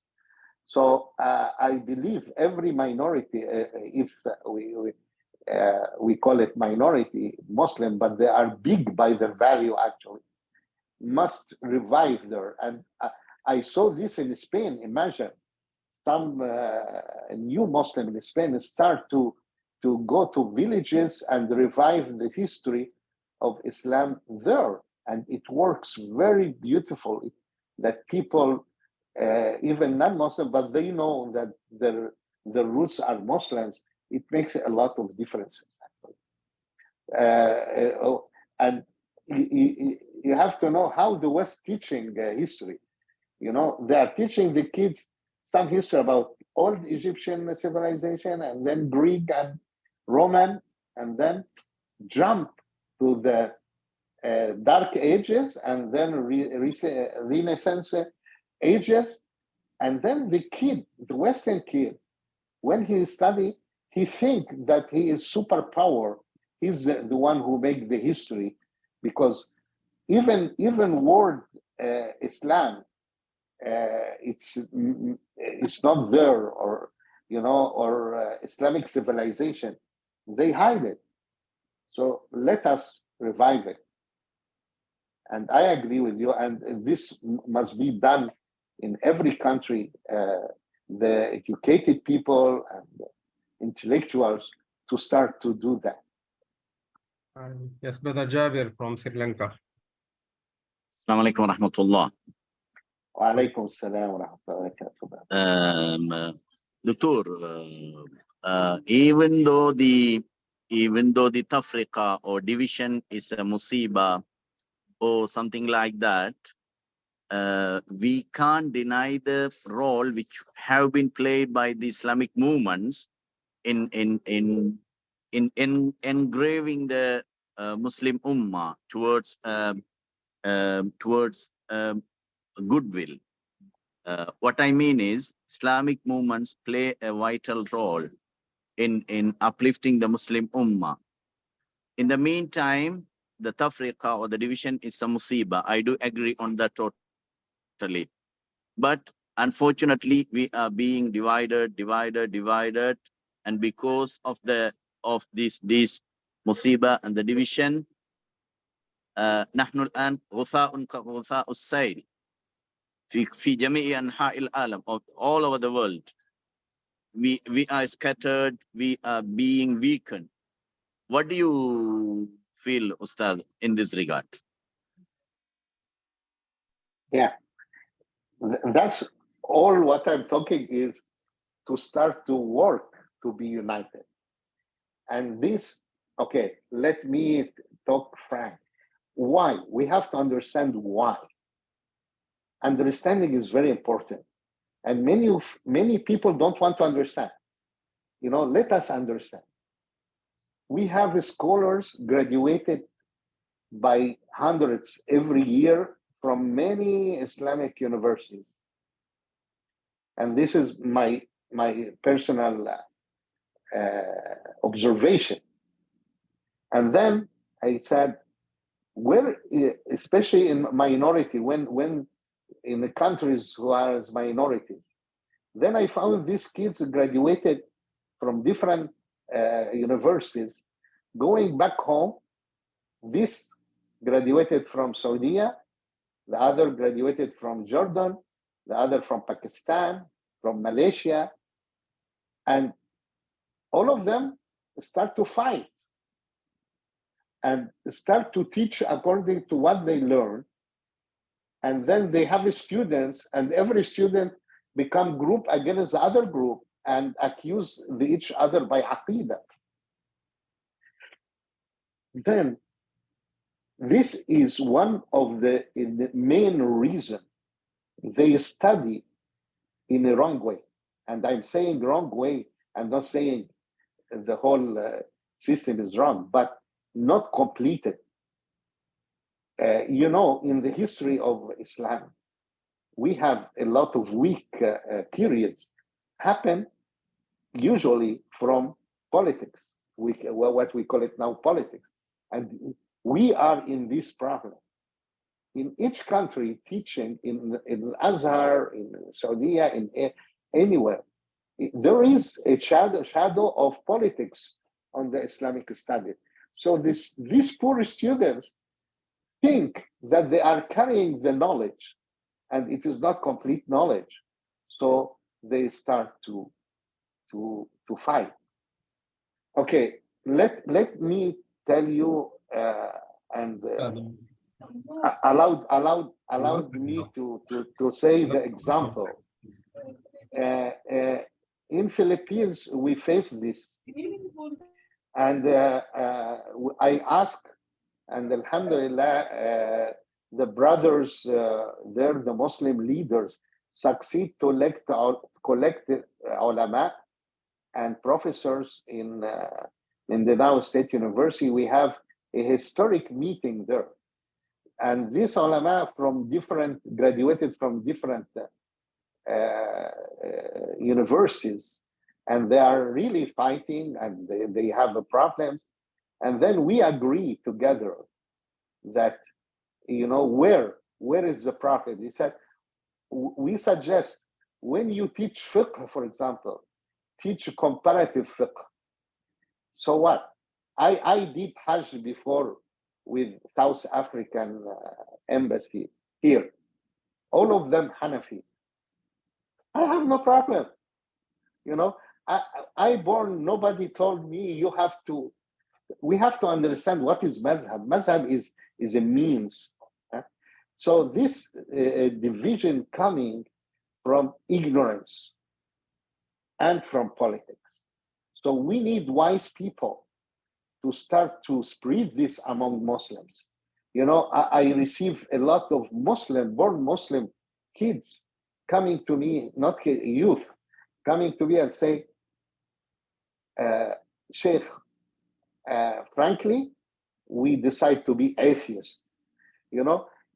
[SPEAKER 4] So I believe every minority, if we call it minority Muslim, but they are big by their value actually, must revive there. And I saw this in Spain. Imagine some new Muslim in Spain start to go to villages and revive the history of Islam there. And it works very beautifully that people, even non-Muslim, but they know that their roots are Muslims. It makes a lot of differences, actually. And you have to know how the West teaching history. They are teaching the kids some history about old Egyptian civilization, and then Greek and Roman, and then jump to the Dark Ages, and then Renaissance ages. And then the Western kid, when he study, he think that he is superpower. He's the one who make the history, because even word Islam, it's not there, or Islamic civilization, they hide it. So let us revive it. And I agree with you, and this must be done in every country. The educated people and the intellectuals to start to do that.
[SPEAKER 1] Yes, Brother Jabir from Sri Lanka.
[SPEAKER 6] Assalamu alaikum wa rahmatullah.
[SPEAKER 4] Wa alaikum assalam wa rahmatullahi wa barakatuh.
[SPEAKER 6] Doctor, even though the tafriqa or division is a musiba or something like that, we can't deny the role which have been played by the Islamic movements in engraving the Muslim Ummah towards goodwill. What I mean is Islamic movements play a vital role in uplifting the Muslim Ummah. In the meantime, the tafriqa or the division is a musibah. I do agree on that totally. But unfortunately, we are being divided. And because of this musibah and the division, نحن الآن غثاء كغثاء السيل في جميع أنحاء العالم, all over the world. We are scattered, we are being weakened. What do you feel, Ustad, in this regard?
[SPEAKER 4] Yeah, that's all what I'm talking is to start to work to be united. And this, okay, let me talk frank. Why? We have to understand why. Understanding is very important. And many people don't want to understand. Let us understand. We have scholars graduated by hundreds every year from many Islamic universities. And this is my personal observation. And then I said, where, especially in minority, when in the countries who are as minorities, then I found these kids graduated from different universities, going back home. This graduated from Saudi, the other graduated from Jordan, the other from Pakistan, from Malaysia, and all of them start to fight and start to teach according to what they learn. And then they have students, and every student become group against the other group and accuse each other by aqidah. Then this is one of the main reason they study in a wrong way. And I'm saying wrong way, I'm not saying the whole system is wrong, but not completed. In the history of Islam, we have a lot of weak periods happen usually from politics, what we call it now politics. And we are in this problem. In each country, teaching in Azhar, in Saudi, in anywhere, there is a shadow of politics on the Islamic study. So these poor students think that they are carrying the knowledge, and it is not complete knowledge. So they start to fight. Okay, let me tell you allowed me to say the example. In Philippines, we face this, and I asked, and Alhamdulillah, the brothers there, the Muslim leaders, succeed to collect ulama and professors in the now State University. We have a historic meeting there. And these ulama graduated from different universities, and they are really fighting, and they have problems. And then we agree together that, where is the problem? He said, we suggest when you teach fiqh, for example, teach comparative fiqh. So what? I did Hajj before with South African embassy here. All of them Hanafi. I have no problem. I born, nobody told me we have to understand what is madhab. Madhab is a means. So this division coming from ignorance and from politics. So we need wise people to start to spread this among Muslims. I receive a lot of born Muslim kids coming to me, not youth, coming to me and say, Shaikh, frankly, we decide to be atheists.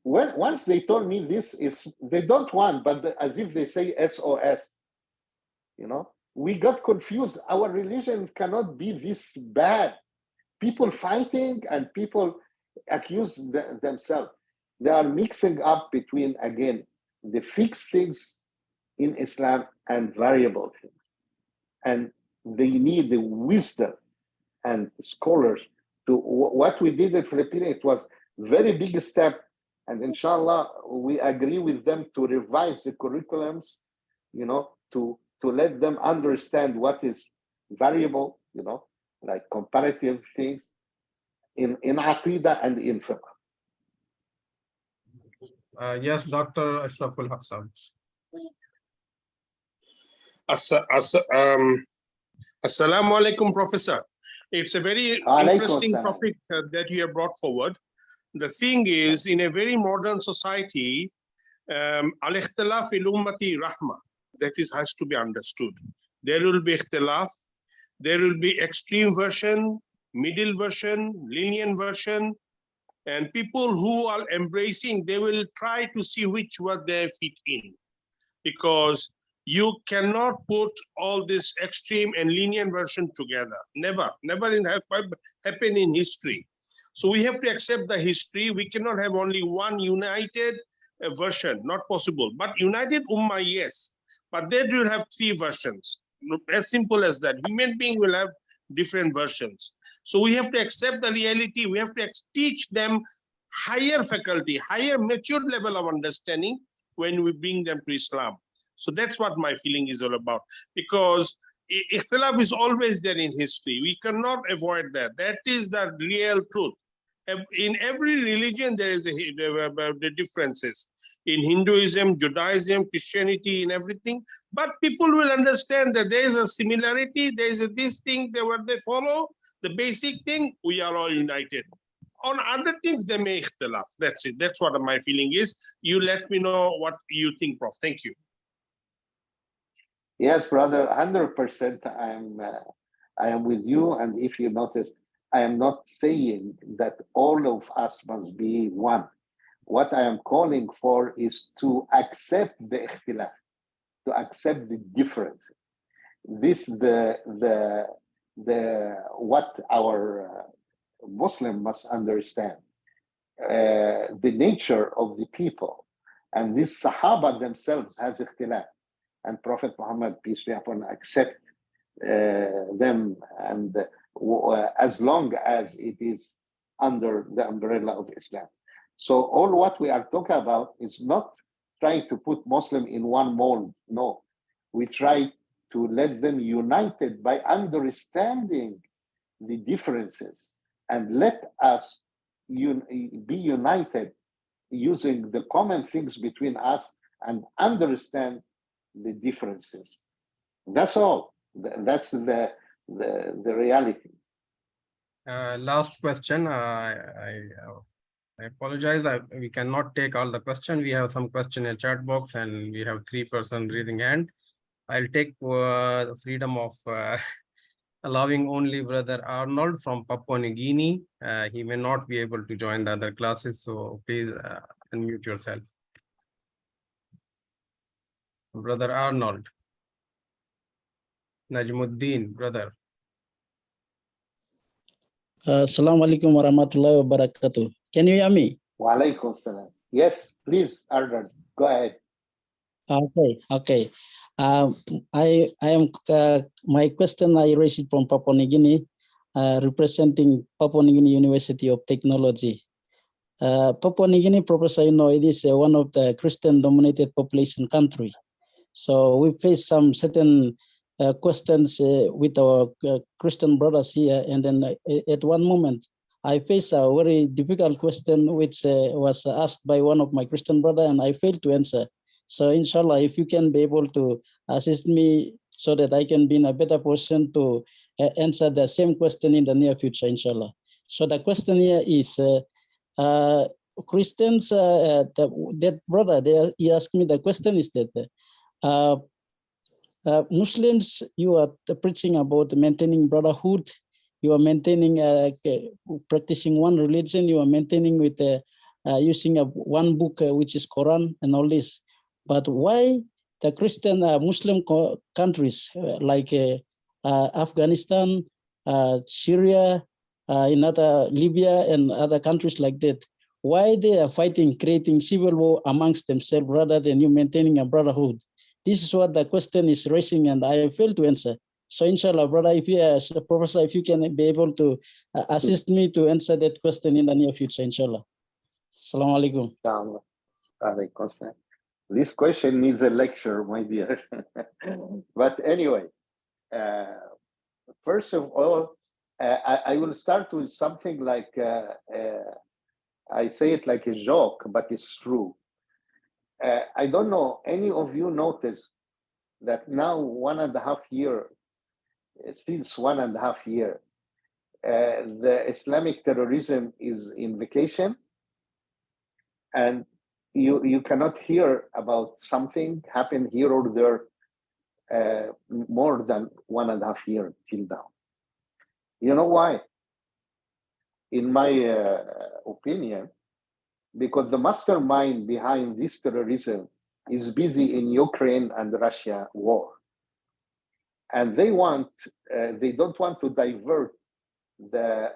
[SPEAKER 4] once they told me this is, they don't want, but as if they say SOS, you know, we got confused. Our religion cannot be this bad. People fighting and people accuse themselves. They are mixing up between, again, the fixed things in Islam and variable things. And they need the wisdom and scholars to, what we did in Philippines, it was very big step. And inshallah, we agree with them to revise the curriculums, you know, to let them understand what is variable, you know, like comparative things in Aqidah and in fiqh.
[SPEAKER 1] Yes, Dr. Ashraful Hasan.
[SPEAKER 7] Assalamu alaikum, Professor. It's a very interesting topic that you have brought forward. The thing is, in a very modern society, al-ikhtilaf fil ummati rahma, that is has to be understood. There will be ikhtilaf, there will be extreme version, middle version, lenient version, and people who are embracing, they will try to see which one they fit in, because you cannot put all this extreme and lenient version together. Never happen in history. So we have to accept the history. We cannot have only one united version, not possible. But united ummah, yes. But they will have three versions. As simple as that. Human being will have different versions. So we have to accept the reality. We have to teach them higher faculty, higher mature level of understanding when we bring them to Islam. So that's what my feeling is all about, because ikhtilaf is always there in history. We cannot avoid that. That is the real truth. In every religion, there is the differences. In Hinduism, Judaism, Christianity, in everything. But people will understand that there is a similarity. There is this thing, what they follow, the basic thing, we are all united. On other things, they may ikhtilaf. That's it. That's what my feeling is. You let me know what you think, Prof. Thank you.
[SPEAKER 4] Yes, brother, 100%. I am with you. And if you notice, I am not saying that all of us must be one. What I am calling for is to accept the ikhtilaf, to accept the differences. This what our Muslim must understand. The nature of the people, and this Sahaba themselves has ikhtilaf. And Prophet Muhammad, peace be upon him, accept them, and as long as it is under the umbrella of Islam. So all what we are talking about is not trying to put Muslim in one mold. No, we try to let them united by understanding the differences, and let us be united using the common things between us and understand the differences. That's all. That's the reality.
[SPEAKER 1] Last question. I apologize that we cannot take all the questions. We have some question in chat box, and we have 3 persons raising hand. I'll take the freedom of allowing only Brother Arnold from Papua New Guinea. He may not be able to join the other classes, so please unmute yourself. Brother Arnold. Najmuddin, brother.
[SPEAKER 8] Assalamu alaikum warahmatullahi wabarakatuh. Can you hear me?
[SPEAKER 4] Wa alaikum salam. Yes, please, Arnold, go ahead.
[SPEAKER 8] Okay. I am my question, I raised it from Papua New Guinea, representing Papua New Guinea University of Technology. Papua New Guinea, Professor, you know, it is one of the Christian-dominated population country. So we face some certain questions with our Christian brothers here, and then at one moment, I faced a very difficult question which was asked by one of my Christian brother, and I failed to answer. So inshallah, if you can be able to assist me so that I can be in a better position to answer the same question in the near future, inshallah. So the question here is, Christians, that brother, he asked me, the question is that Muslims, you are preaching about maintaining brotherhood, you are maintaining, practicing one religion, you are maintaining with using one book, which is Quran and all this. But why the Christian Muslim countries like Afghanistan, Syria, in other Libya and other countries like that, why they are fighting, creating civil war amongst themselves rather than you maintaining a brotherhood? This is what the question is raising, and I fail to answer. So inshallah, brother, if you, as a professor, if you can be able to assist me to answer that question in the near future, inshallah. Assalamu alaikum.
[SPEAKER 4] This question needs a lecture, my dear. But anyway, first of all, I will start with something like, I say it like a joke, but it's true. I don't know, any of you noticed that now 1.5 years, since 1.5 years, the Islamic terrorism is in vacation, and you cannot hear about something happened here or there more than 1.5 years till now. You know why? In my opinion, because the mastermind behind this terrorism is busy in Ukraine and Russia war. And they don't want to divert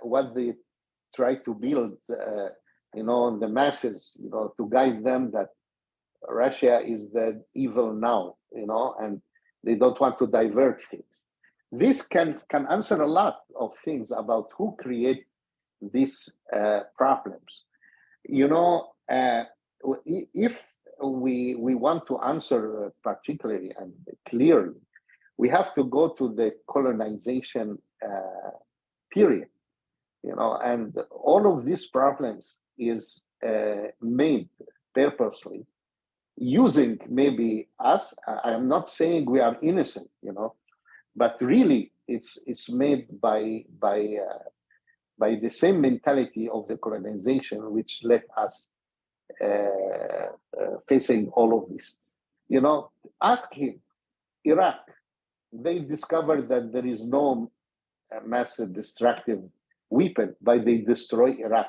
[SPEAKER 4] what they try to build, the masses, to guide them that Russia is the evil now, and they don't want to divert things. This can answer a lot of things about who create these problems. If we want to answer particularly and clearly, we have to go to the colonization period, and all of these problems is made purposely using maybe us. I am not saying we are innocent, but really it's made by the same mentality of the colonization, which led us facing all of this. Ask him, Iraq, they discovered that there is no massive destructive weapon, but they destroy Iraq.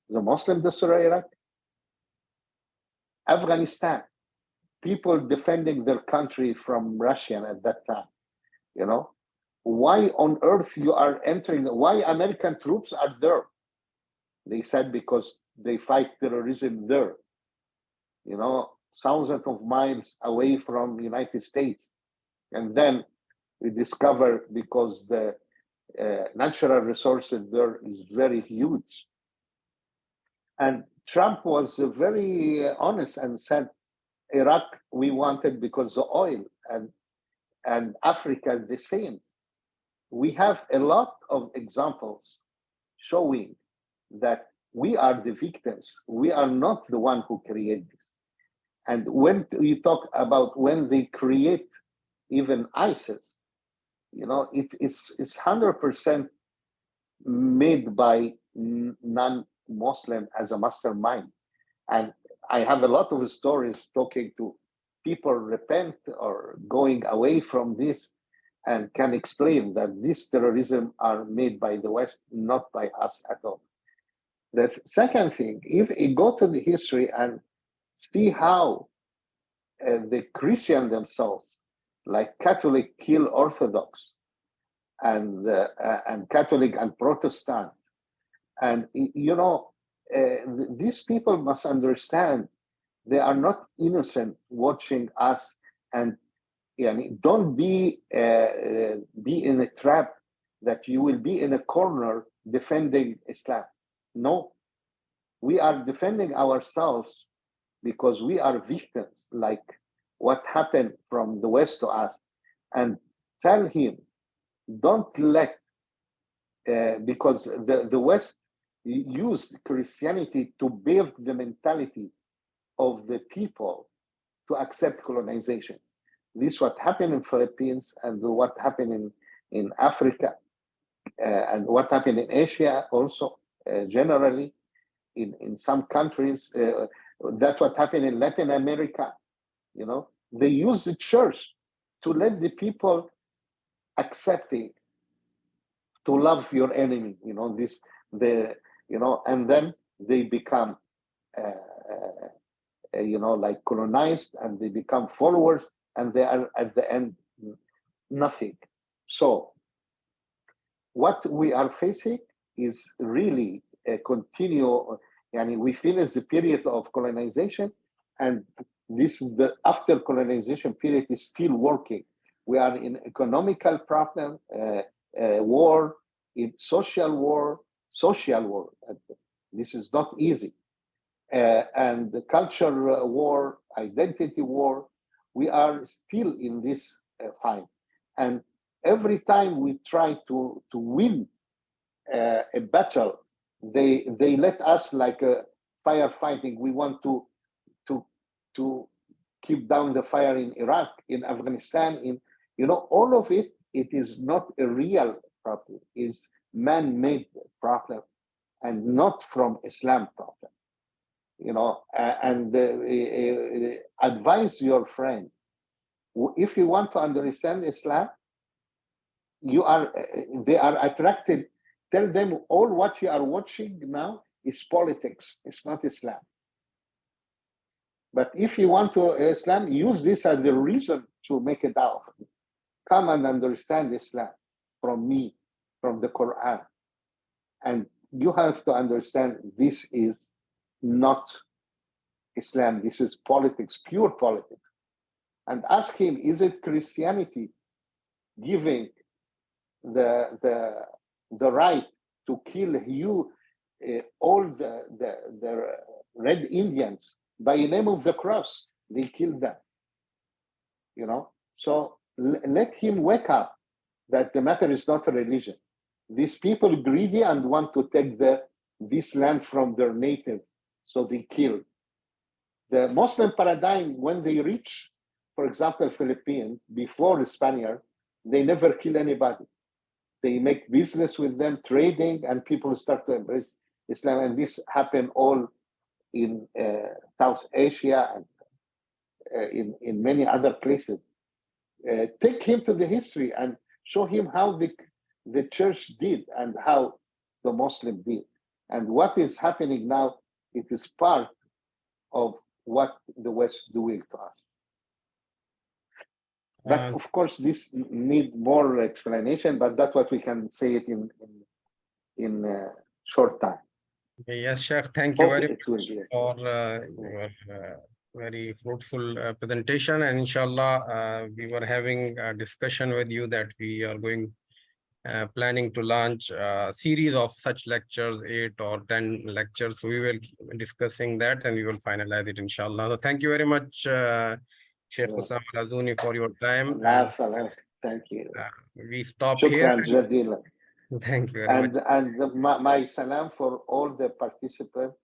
[SPEAKER 4] The Muslim destroy Iraq? Afghanistan, people defending their country from Russia at that time, why on earth you are entering, why American troops are there? They said because they fight terrorism there, thousands of miles away from the United States. And then we discover because the natural resources there is very huge. And Trump was very honest and said, Iraq, we wanted because of oil, and Africa the same. We have a lot of examples showing that we are the victims. We are not the one who create this. And when you talk about when they create even ISIS, it's 100% made by non-Muslim as a mastermind. And I have a lot of stories talking to people repent or going away from this, and can explain that this terrorism are made by the West, not by us at all. The second thing, if you go to the history and see how the Christian themselves, like Catholic, kill Orthodox, and Catholic and Protestant, and these people must understand they are not innocent watching us, and don't be in a trap that you will be in a corner defending Islam. No, we are defending ourselves because we are victims, like what happened from the West to us. And tell him, don't let, because the West used Christianity to build the mentality of the people to accept colonization. This is what happened in Philippines, and what happened in Africa, and what happened in Asia also, generally, in some countries. That's what happened in Latin America. They use the church to let the people accepting to love your enemy. And then they become like colonized, and they become followers, and they are at the end nothing. So what we are facing is really a continual, we finish the period of colonization, and this is the after colonization period is still working. We are in economical problem, war, in social war. This is not easy. And the culture war, identity war, we are still in this fight. And every time we try to win a battle, they let us like a firefighting. We want to keep down the fire in Iraq, in Afghanistan, all of it. It is not a real problem. It's man-made problem, and not from Islam problem. And advise your friend, if you want to understand Islam, they are attracted. Tell them all what you are watching now is politics. It's not Islam. But if you want to Islam, use this as the reason to make it out. Come and understand Islam from me, from the Quran. And you have to understand this is not Islam. This is politics, pure politics. And ask him, is it Christianity giving the right to kill you, all the Red Indians by the name of the cross? They killed them. So let him wake up that the matter is not a religion. These people greedy and want to take this land from their native, so they kill. The Muslim paradigm, when they reach, for example, Philippines, before the Spaniard, they never kill anybody. They make business with them, trading, and people start to embrace Islam. And this happened all in South Asia and in many other places. Take him to the history and show him how the church did and how the Muslim did. And what is happening now, it is part of what the West doing to us. But of course, this need more explanation, but that's what we can say it in a short time.
[SPEAKER 1] Yes, Shaikh, thank you very much for your very fruitful presentation. And inshallah, we were having a discussion with you that we are planning to launch a series of such lectures, 8 or 10 lectures. So we will keep discussing that and we will finalize it, inshallah. So thank you very much, Shaykh Ossama Al-Azzouni, for your time.
[SPEAKER 4] Thank you.
[SPEAKER 1] We stop here. Thank you very much.
[SPEAKER 4] And my salam for all the participants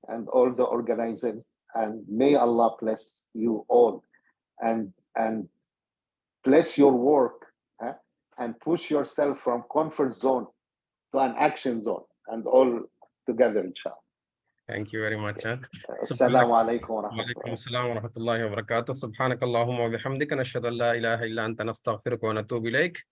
[SPEAKER 4] and all the organizers. And may Allah bless you all and bless your work. And push yourself from comfort zone to an action zone, and all together, inshallah.
[SPEAKER 1] Thank you very much.
[SPEAKER 4] Assalamu alaikum wa
[SPEAKER 1] rahmatullahi wa barakatuh. Subhanakallahumma wa bihamdika nashhadu an la ilaha illa anta nastaghfiruka wa natubu ilaik.